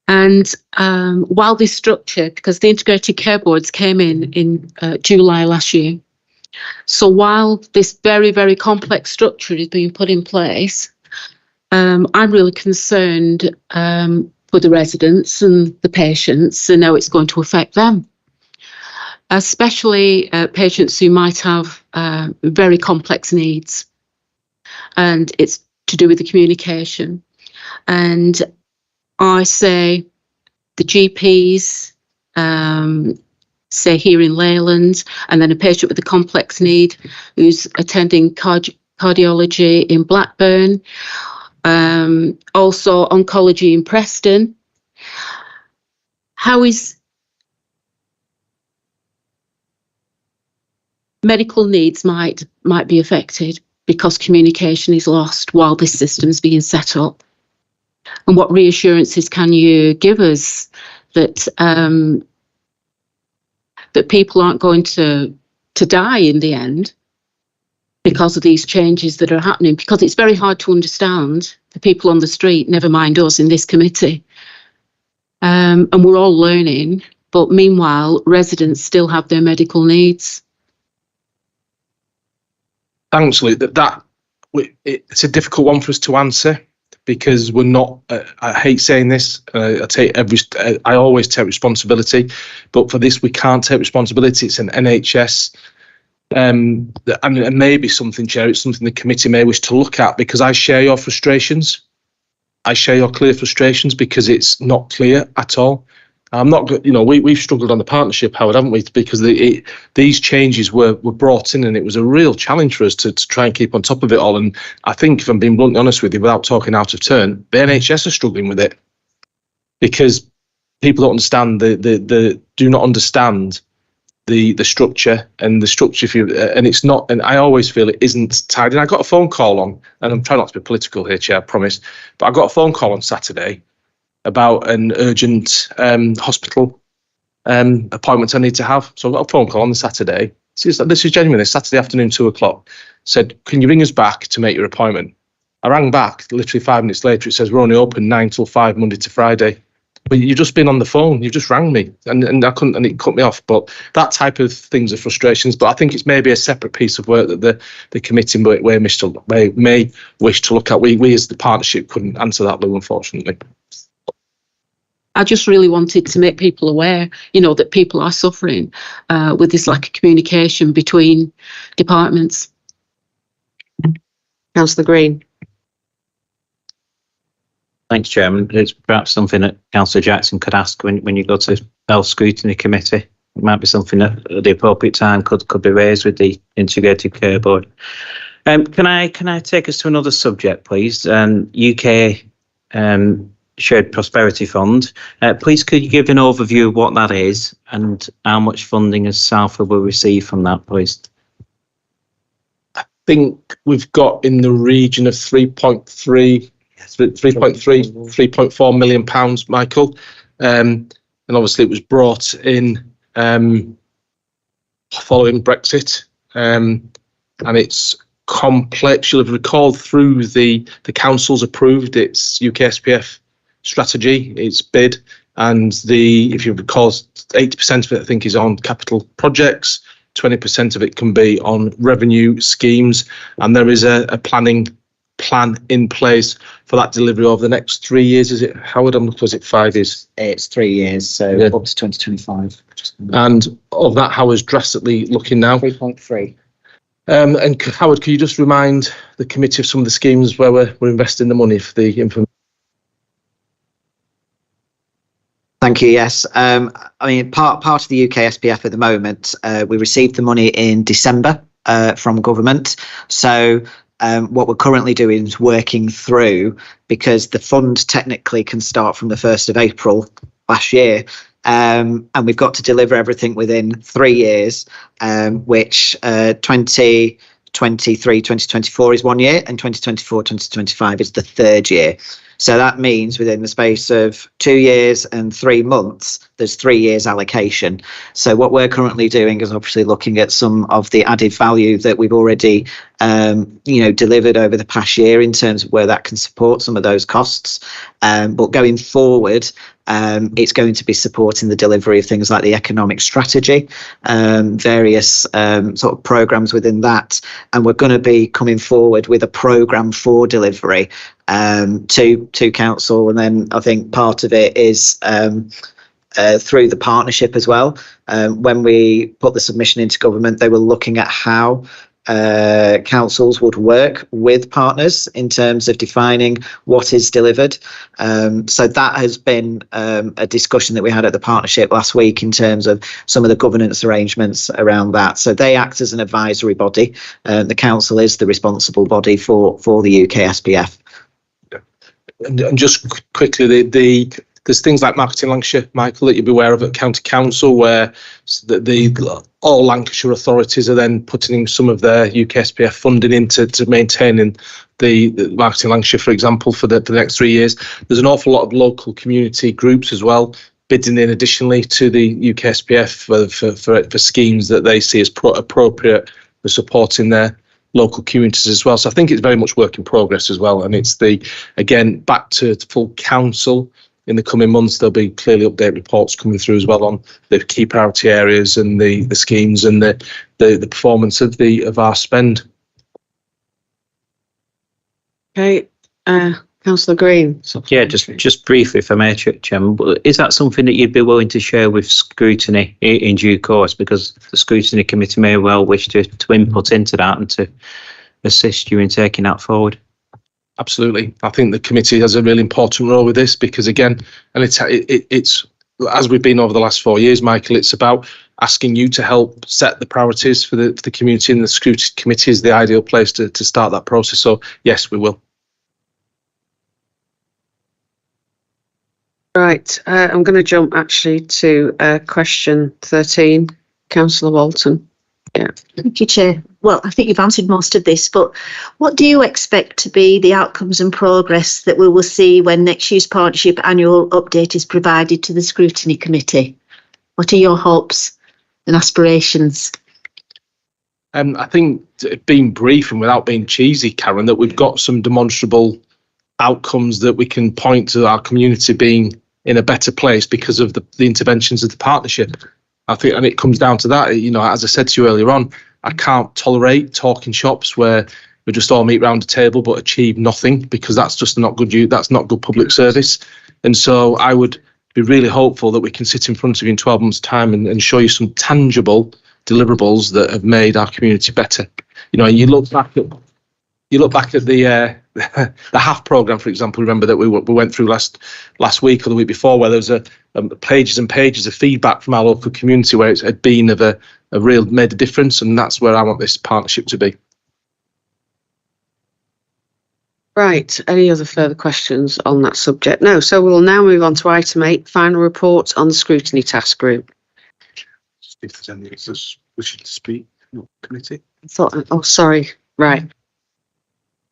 And while this structure, because the integrated care boards came in July last year, so while this very, very complex structure is being put in place, I'm really concerned for the residents and the patients and how it's going to affect them, especially patients who might have very complex needs. And it's to do with the communication. And I say the GPs, say here in Leyland, and then a patient with a complex need who's attending cardiology in Blackburn, also oncology in Preston. How is medical needs might be affected because communication is lost while this system's being set up? And what reassurances can you give us that that people aren't going to die in the end because of these changes that are happening? Because it's very hard to understand for people on the street, never mind us in this committee. And we're all learning, but meanwhile, residents still have their medical needs. Thanks, Luke. It's a difficult one for us to answer, because we're not. I hate saying this. I always take responsibility, but for this we can't take responsibility. It's an NHS, and maybe something, Chair. It's something the committee may wish to look at, because I share your frustrations. I share your clear frustrations, because it's not clear at all. I'm not. We've struggled on the partnership, Howard, haven't we? Because these changes were brought in, and it was a real challenge for us to try and keep on top of it all. And I think, if I'm being bluntly honest with you, without talking out of turn, the NHS are struggling with it, because people don't understand do not understand the structure, and the structure. And it's not. And I always feel it isn't tied. And I got a phone call on, and I'm trying not to be political here, Chair, I promise, but I got a phone call on Saturday about an urgent hospital appointment I need to have. So I got a phone call on the Saturday. This is genuine. It's Saturday afternoon, 2:00. Said, can you ring us back to make your appointment? I rang back literally 5 minutes later. It says we're only open 9 till 5 Monday to Friday. But you've just been on the phone. You've just rang me, and I couldn't, and it cut me off. But that type of things are frustrations. But I think it's maybe a separate piece of work that the committee may wish to look at. We as the partnership couldn't answer that, Lou, unfortunately. I just really wanted to make people aware, that people are suffering with this lack of communication between departments. Councillor Green. Thanks, Chairman. It's perhaps something that Councillor Jackson could ask when you go to Health Scrutiny Committee. It might be something that at the appropriate time could be raised with the Integrated Care Board. Can I take us to another subject, please? UK Shared Prosperity Fund. Please, could you give an overview of what that is and how much funding has Southwood will receive from that, please? think we've got in the region of 3.4 million pounds, Michael. And obviously it was brought in following Brexit. And it's complex. You'll have recalled through the council's approved its UK SPF strategy, its bid, and if you recall, 80% of it I think is on capital projects, 20% of it can be on revenue schemes, and there is a plan in place for that delivery over the next 3 years. Is it, Howard? Was it 5 years? It's 3 years, so Yeah. up to 2025. And of that, how is drastically looking now? 3.3. And Howard, can you just remind the committee of some of the schemes where we're investing the money for the information? Thank you. Yes. I mean, part of the UK SPF at the moment, we received the money in December from government. So what we're currently doing is working through, because the fund technically can start from the 1st of April last year. And we've got to deliver everything within 3 years, which 2023, 2024 is 1 year, and 2024, 2025 is the 3rd year. So that means within the space of 2 years and 3 months, there's 3 years allocation. So what we're currently doing is obviously looking at some of the added value that we've already, delivered over the past year in terms of where that can support some of those costs. But going forward, it's going to be supporting the delivery of things like the economic strategy, various sort of programs within that. And we're going to be coming forward with a program for delivery to council. And then I think part of it is through the partnership as well. When we put the submission into government, they were looking at how councils would work with partners in terms of defining what is delivered. So that has been a discussion that we had at the partnership last week in terms of some of the governance arrangements around that. So they act as an advisory body. The council is the responsible body for the UK SPF. And just quickly, there's things like Marketing Lancashire, Michael, that you'll be aware of at County Council, where all Lancashire authorities are then putting some of their UK SPF funding into maintaining the Marketing Lancashire, for example, for the next 3 years. There's an awful lot of local community groups as well bidding in additionally to the UK SPF for schemes that they see as appropriate for supporting their local communities as well. So I think it's very much work in progress as well. And it's again, back to full council. In the coming months, there'll be clearly update reports coming through as well on the key priority areas and the schemes and the performance of our spend. Okay, Councillor Green. Yeah, just briefly, if I may, Chairman, is that something that you'd be willing to share with Scrutiny in due course? Because the Scrutiny Committee may well wish to input into that and to assist you in taking that forward. Absolutely. I think the committee has a really important role with this because, again, and it's as we've been over the last 4 years, Michael, it's about asking you to help set the priorities for the community, and the Scrutiny Committee is the ideal place to start that process. So, yes, we will. Right, I'm going to jump actually to question 13, Councillor Walton. Yeah. Thank you, Chair. Well, I think you've answered most of this, but what do you expect to be the outcomes and progress that we will see when next year's partnership annual update is provided to the Scrutiny Committee? What are your hopes and aspirations? I think, being brief and without being cheesy, Karen, that we've got some demonstrable outcomes that we can point to our community being in a better place because of the interventions of the partnership. I think, and it comes down to that, as I said to you earlier on, I can't tolerate talking shops where we just all meet round a table but achieve nothing, because that's just not good. That's not good public service. And so I would be really hopeful that we can sit in front of you in 12 months' time and show you some tangible deliverables that have made our community better. You look back at the the HAF programme, for example. Remember that we went through last week or the week before, where there was pages and pages of feedback from our local community where it had been of a real made a difference, and that's where I want this partnership to be. Right, any other further questions on that subject? No, so we'll now move on to item 8, final report on the Scrutiny Task Group. If there's any wishing to speak, committee. Oh, sorry. Right.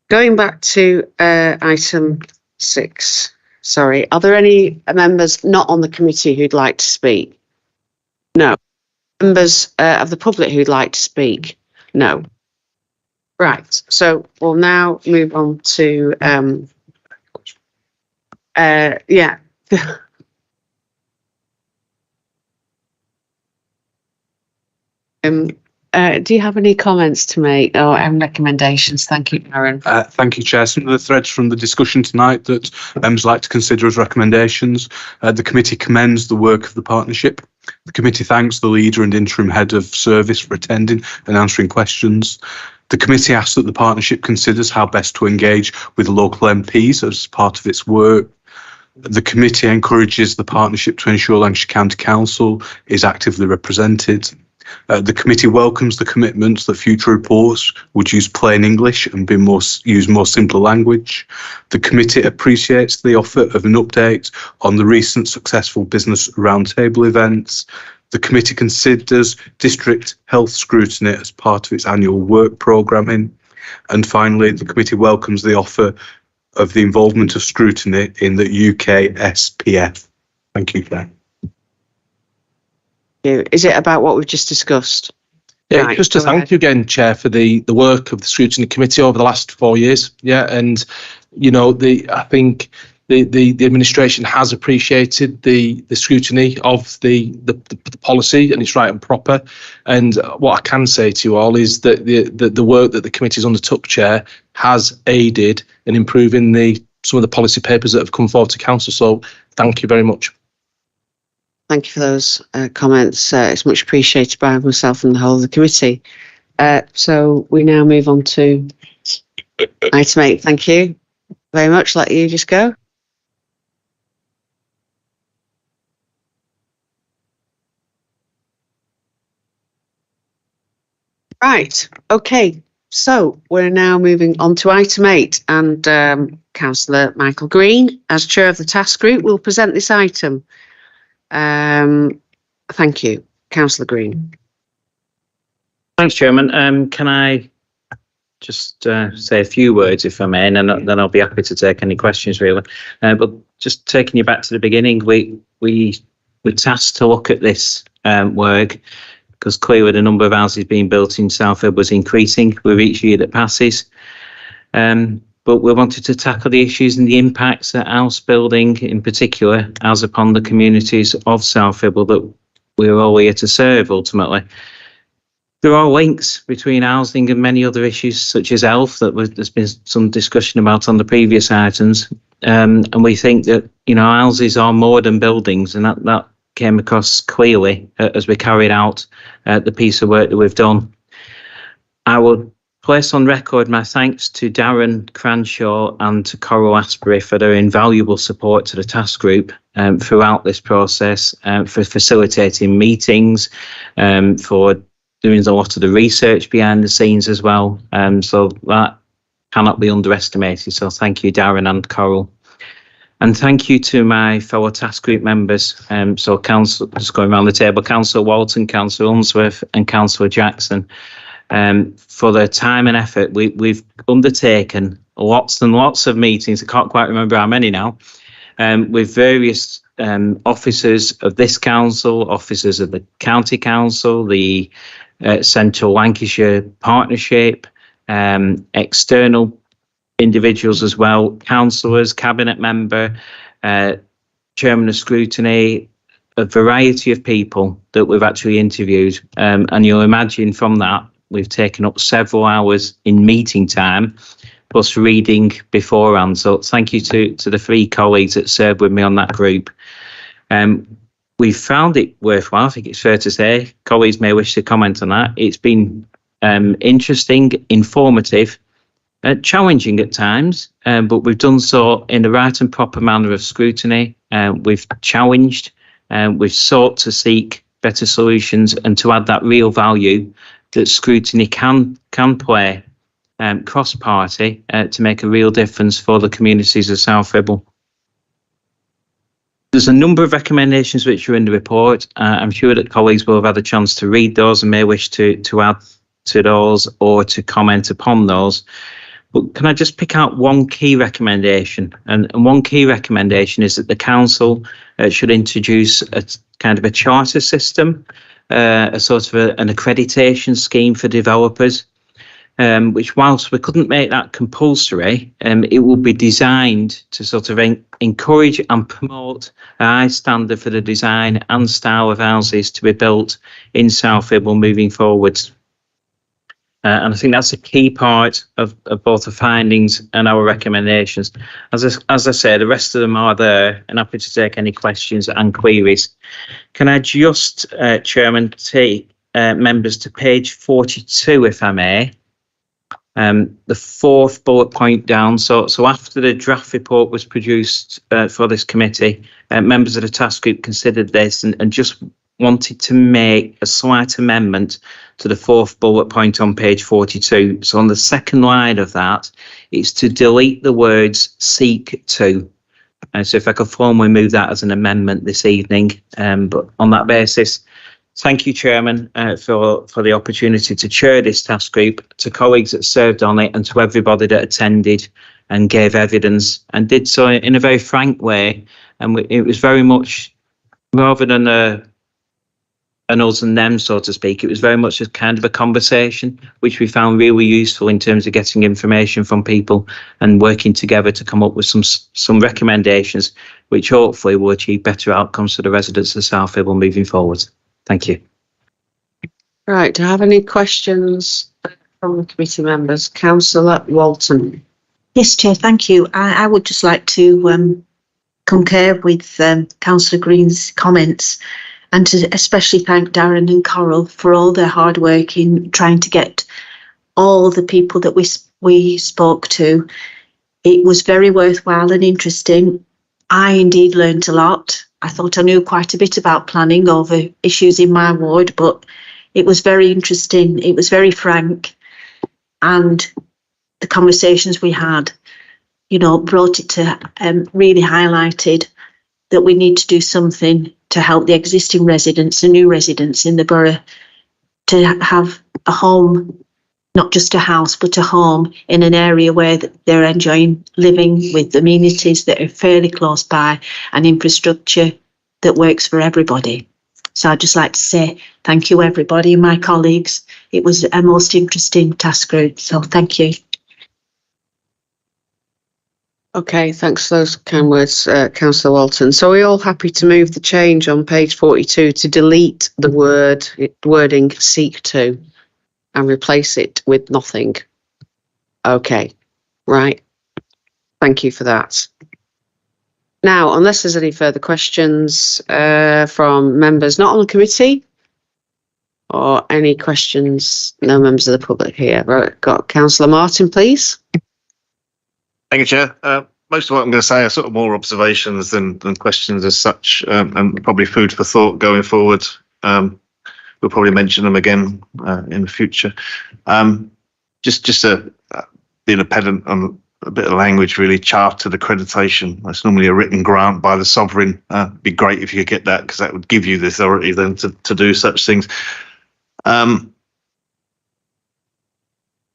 Going back to item 6. Sorry, are there any members not on the committee who'd like to speak? No. Members of the public who'd like to speak? No. Right. So we'll now move on to yeah. Do you have any comments to make and recommendations? Thank you, Aaron. Thank you, Chair. Some of the threads from the discussion tonight that members like to consider as recommendations. The committee commends the work of the partnership. The committee thanks the leader and interim head of service for attending and answering questions. The committee asks that the partnership considers how best to engage with local MPs as part of its work. The committee encourages the partnership to ensure Lancashire County Council is actively represented. The committee welcomes the commitment that future reports would use plain English and use more simpler language. The committee appreciates the offer of an update on the recent successful business roundtable events. The committee considers district health scrutiny as part of its annual work programming. And finally, the committee welcomes the offer of the involvement of scrutiny in the UK SPF. Thank you, Claire. Is it about what we've just discussed? Yeah, Right, just to go thank ahead. you again, Chair, for the work of the Scrutiny Committee over the last 4 years. Yeah, and you know, I think the administration has appreciated the scrutiny of the policy, and it's right and proper. And what I can say to you all is that the work that the committee's undertook, Chair, has aided in improving some of the policy papers that have come forward to Council. So thank you very much. Thank you for those comments. It's much appreciated by myself and the whole of the committee. So we now move on to item 8. Thank you very much. Let you just go. Right. Okay. So we're now moving on to item 8, and Councillor Michael Green, as chair of the task group, will present this item. Thank you, Councillor Green. Thanks, Chairman. Can I just say a few words, if I may, and then I'll be happy to take any questions, really. But just taking you back to the beginning, we were tasked to look at this work because clearly the number of houses being built in Southfield was increasing with each year that passes. But we wanted to tackle the issues and the impacts that house building in particular has upon the communities of Southfield that we're all here to serve ultimately. There are links between housing and many other issues such as health that there's been some discussion about on the previous items. And we think that, you know, houses are more than buildings, and that came across clearly as we carried out the piece of work that we've done. I would place on record my thanks to Darren Cranshaw and to Coral Asprey for their invaluable support to the task group throughout this process, for facilitating meetings, for doing a lot of the research behind the scenes as well. So that cannot be underestimated. So thank you, Darren and Coral. And thank you to my fellow task group members. So Council, just going around the table, Councillor Walton, Councillor Unsworth and Councillor Jackson. For their time and effort. We've undertaken lots and lots of meetings. I can't quite remember how many now, with various officers of this council, officers of the county council, the Central Lancashire Partnership, external individuals as well, councillors, cabinet member, chairman of scrutiny, a variety of people that we've actually interviewed. And you'll imagine from that, we've taken up several hours in meeting time, plus reading beforehand. So thank you to the 3 colleagues that served with me on that group. We found it worthwhile, I think it's fair to say. Colleagues may wish to comment on that. It's been interesting, informative, challenging at times, but we've done so in the right and proper manner of scrutiny. We've challenged, we've sought to seek better solutions and to add that real value that scrutiny can play cross-party to make a real difference for the communities of South Ribble. There's a number of recommendations which are in the report. I'm sure that colleagues will have had a chance to read those and may wish to add to those or to comment upon those. But can I just pick out one key recommendation? And one key recommendation is that the council should introduce a kind of a charter system, a sort of an accreditation scheme for developers, which whilst we couldn't make that compulsory, it will be designed to sort of encourage and promote a high standard for the design and style of houses to be built in South Ribble moving forwards. And I think that's a key part of both the findings and our recommendations. As I say, the rest of them are there, and happy to take any questions and queries. Can I just, Chairman, take members to page 42, if I may? The fourth bullet point down. So after the draft report was produced for this committee, members of the task group considered this and just wanted to make a slight amendment to the fourth bullet point on page 42. So on the second line of that, it's to delete the words seek to. So if I could formally move that as an amendment this evening, but on that basis, thank you, Chairman, for the opportunity to chair this task group, to colleagues that served on it and to everybody that attended and gave evidence and did so in a very frank way. And it was very much, rather than an us and them, so to speak, it was very much a kind of a conversation, which we found really useful in terms of getting information from people and working together to come up with some recommendations, which hopefully will achieve better outcomes for the residents of South Ribble moving forward. Thank you. Right, do I have any questions from the committee members? Councillor Walton. Yes, Chair, thank you. I would just like to concur with Councillor Green's comments and to especially thank Darren and Coral for all their hard work in trying to get all the people that we spoke to. It was very worthwhile and interesting. I indeed learned a lot. I thought I knew quite a bit about planning over issues in my ward, but it was very interesting. It was very frank, and the conversations we had, brought it to really highlighted that we need to do something to help the existing residents and new residents in the borough to have a home, not just a house, but a home in an area where they're enjoying living with amenities that are fairly close by and infrastructure that works for everybody. So I'd just like to say thank you, everybody, and my colleagues. It was a most interesting task group, so thank you. Okay, thanks for those kind words, Councillor Walton. So are we all happy to move the change on page 42 to delete the wording seek to and replace it with nothing? Okay, right. Thank you for that. Now, unless there's any further questions from members not on the committee or any questions, no members of the public here. Right, got Councillor Martin, please. Thank you, Chair. Most of what I'm going to say are sort of more observations than questions as such, and probably food for thought going forward. We'll probably mention them again in the future. Just being a pedant on a bit of language, really, chartered accreditation. That's normally a written grant by the sovereign. It'd be great if you could get that, because that would give you the authority then to do such things. There's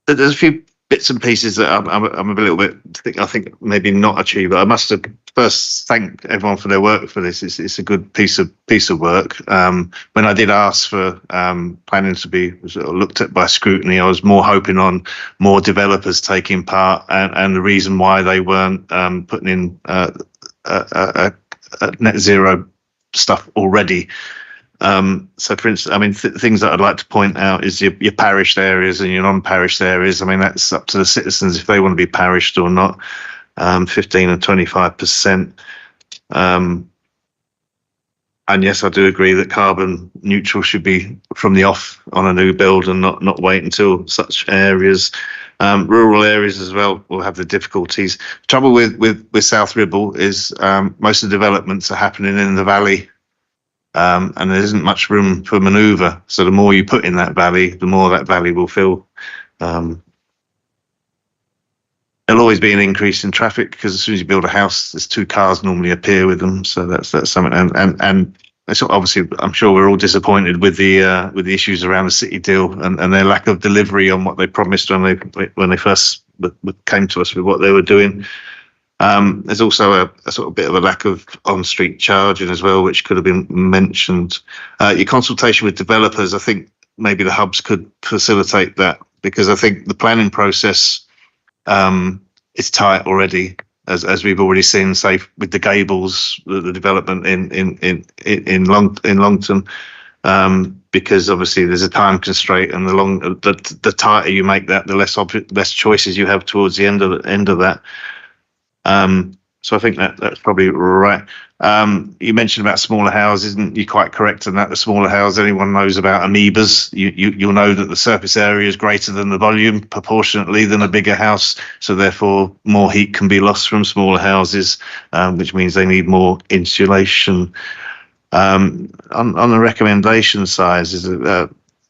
a few bits and pieces that I'm a little bit, I think maybe not achieved. I must have first thank everyone for their work for this. It's a good piece of work. When I did ask for planning to be looked at by scrutiny, I was more hoping on more developers taking part, and the reason why they weren't putting in net zero stuff already. So for instance, things that I'd like to point out is your parished areas and your non-parished areas. That's up to the citizens if they want to be parished or not. 15 and 25%. And yes, I do agree that carbon neutral should be from the off on a new build and not wait until such areas. Rural areas as well will have the difficulties. Trouble with South Ribble is most of the developments are happening in the valley. And there isn't much room for manoeuvre. So the more you put in that valley, the more that valley will fill. There'll always be an increase in traffic, because as soon as you build a house, there's two cars normally appear with them. So that's something. And it's obviously, I'm sure we're all disappointed with the issues around the city deal and their lack of delivery on what they promised when they first came to us with what they were doing. There's also a sort of bit of a lack of on-street charging as well, which could have been mentioned. Your consultation with developers, I think maybe the hubs could facilitate that, because I think the planning process is tight already, as we've already seen, say with the Gables, the development in Longton, because obviously there's a time constraint, and the tighter you make that, the less choices you have towards the end of that. So I think that's probably right. You mentioned about smaller houses, and you're quite correct in that. The smaller house, anyone knows about amoebas. You'll know that the surface area is greater than the volume proportionately than a bigger house. So therefore, more heat can be lost from smaller houses, which means they need more insulation. On the recommendation side, is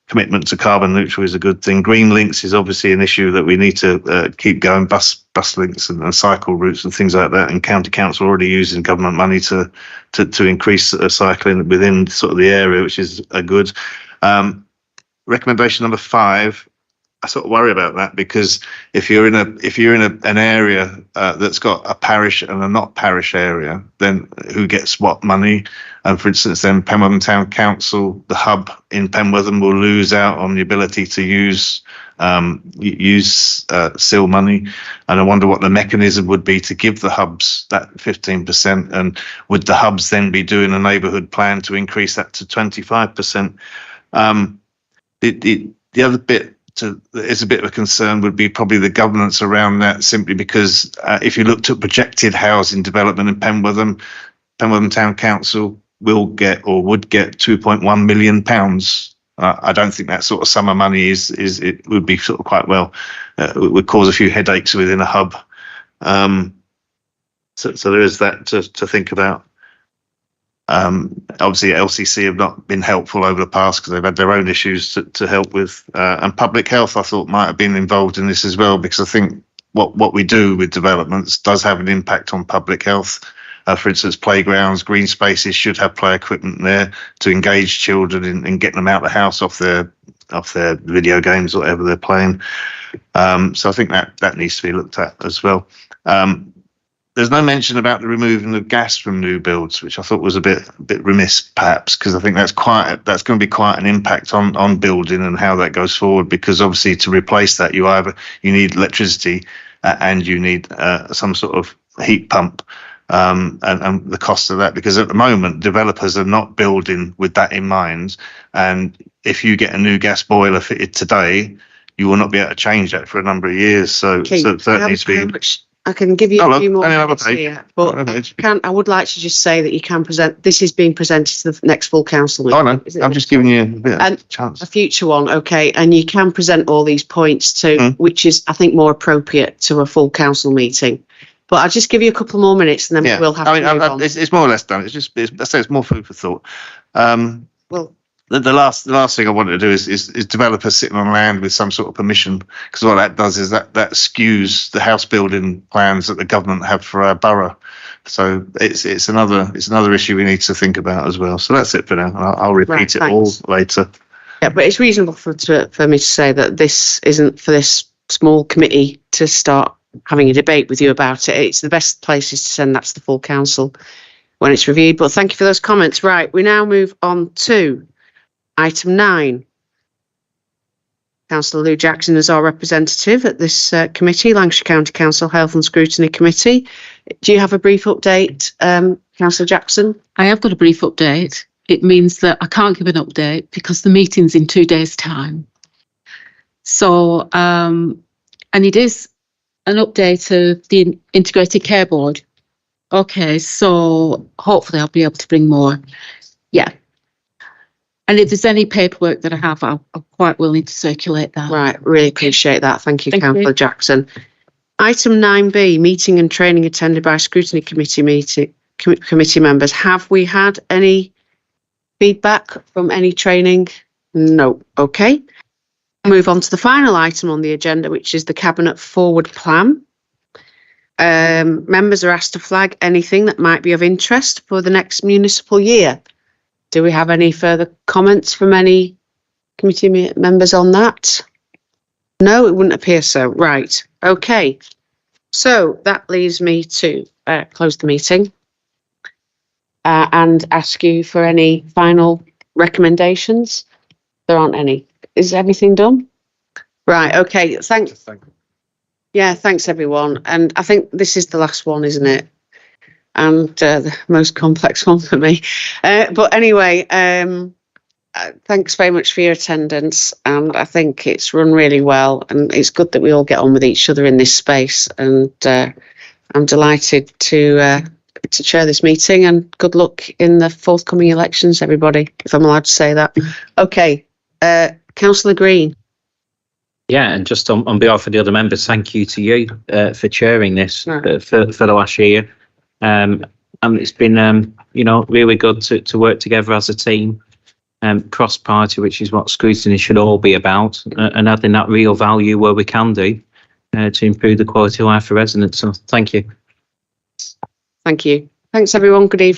commitment to carbon neutral is a good thing. Green links is obviously an issue that we need to keep going. Bus links and cycle routes and things like that. And county council already using government money to increase cycling within sort of the area, which is a good. Recommendation number 5. I sort of worry about that, because if you're in an area that's got a parish and a not parish area, then who gets what money? And for instance, then Penwortham Town Council, the hub in Penwortham, will lose out on the ability to use SIL money. And I wonder what the mechanism would be to give the hubs that 15%, and would the hubs then be doing a neighbourhood plan to increase that to 25%? The other bit is a bit of a concern would be probably the governance around that, simply because if you looked at projected housing development in Penwortham Town Council would get £2.1 million. I don't think that sort of sum of money it would be sort of quite well. It would cause a few headaches within a hub. So there is that to think about. Obviously, LCC have not been helpful over the past because they've had their own issues to help with. And public health, I thought, might have been involved in this as well, because I think what we do with developments does have an impact on public health. For instance, playgrounds, green spaces should have play equipment there to engage children in getting them out of the house off their video games or whatever they're playing. So I think that needs to be looked at as well. There's no mention about the removing of gas from new builds, which I thought was a bit remiss, perhaps, because I think that's going to be quite an impact on building and how that goes forward. Because obviously, to replace that, you need electricity and you need some sort of heat pump, and the cost of that. Because at the moment, developers are not building with that in mind, and if you get a new gas boiler fitted today, you will not be able to change that for a number of years. So that needs to be. I can give you a few more minutes here, but I would like to just say that you can present. This is being presented to the next full council meeting. Oh no, I'm just giving you a bit of chance. A future one, okay, and you can present all these points to, which is, I think, more appropriate to a full council meeting. But I'll just give you a couple more minutes, and then we'll have to move on. It's more or less done. It's more food for thought. Well. The last thing I wanted to do is developers sitting on land with some sort of permission, because what that does is that skews the house building plans that the government have for our borough. So it's another issue we need to think about as well. So that's it for now. I'll repeat it all later. Yeah, but it's reasonable for me to say that this isn't for this small committee to start having a debate with you about it. It's the best place is to send that to the full council when it's reviewed. But thank you for those comments. Right, we now move on to Item 9. Councillor Lou Jackson is our representative at this committee, Lancashire County Council Health and Scrutiny Committee. Do you have a brief update, Councillor Jackson? I have got a brief update. It means that I can't give an update because the meeting's in 2 days' time. So, and it is an update of the Integrated Care Board. Okay, so hopefully I'll be able to bring more. Yeah. And if there's any paperwork that I have, I'm quite willing to circulate that. Right, really appreciate that. Thank you, Councillor Jackson. Item 9B, meeting and training attended by Scrutiny Committee committee members. Have we had any feedback from any training? No. Okay. Move on to the final item on the agenda, which is the Cabinet Forward Plan. Members are asked to flag anything that might be of interest for the next municipal year. Do we have any further comments from any committee members on that? No, it wouldn't appear so. Right. Okay. So that leaves me to close the meeting and ask you for any final recommendations. There aren't any. Is everything done? Right. Okay. Thanks. Yeah. Thanks, everyone. And I think this is the last one, isn't it? And the most complex one for me. But anyway, thanks very much for your attendance. And I think it's run really well. And it's good that we all get on with each other in this space. And I'm delighted to chair this meeting. And good luck in the forthcoming elections, everybody, if I'm allowed to say that. Okay. Councillor Green. Yeah, and just on behalf of the other members, thank you to you for chairing this for the last year. And it's been, really good to work together as a team, cross-party, which is what scrutiny should all be about, and adding that real value where we can do to improve the quality of life for residents. So thank you. Thank you. Thanks, everyone. Good evening.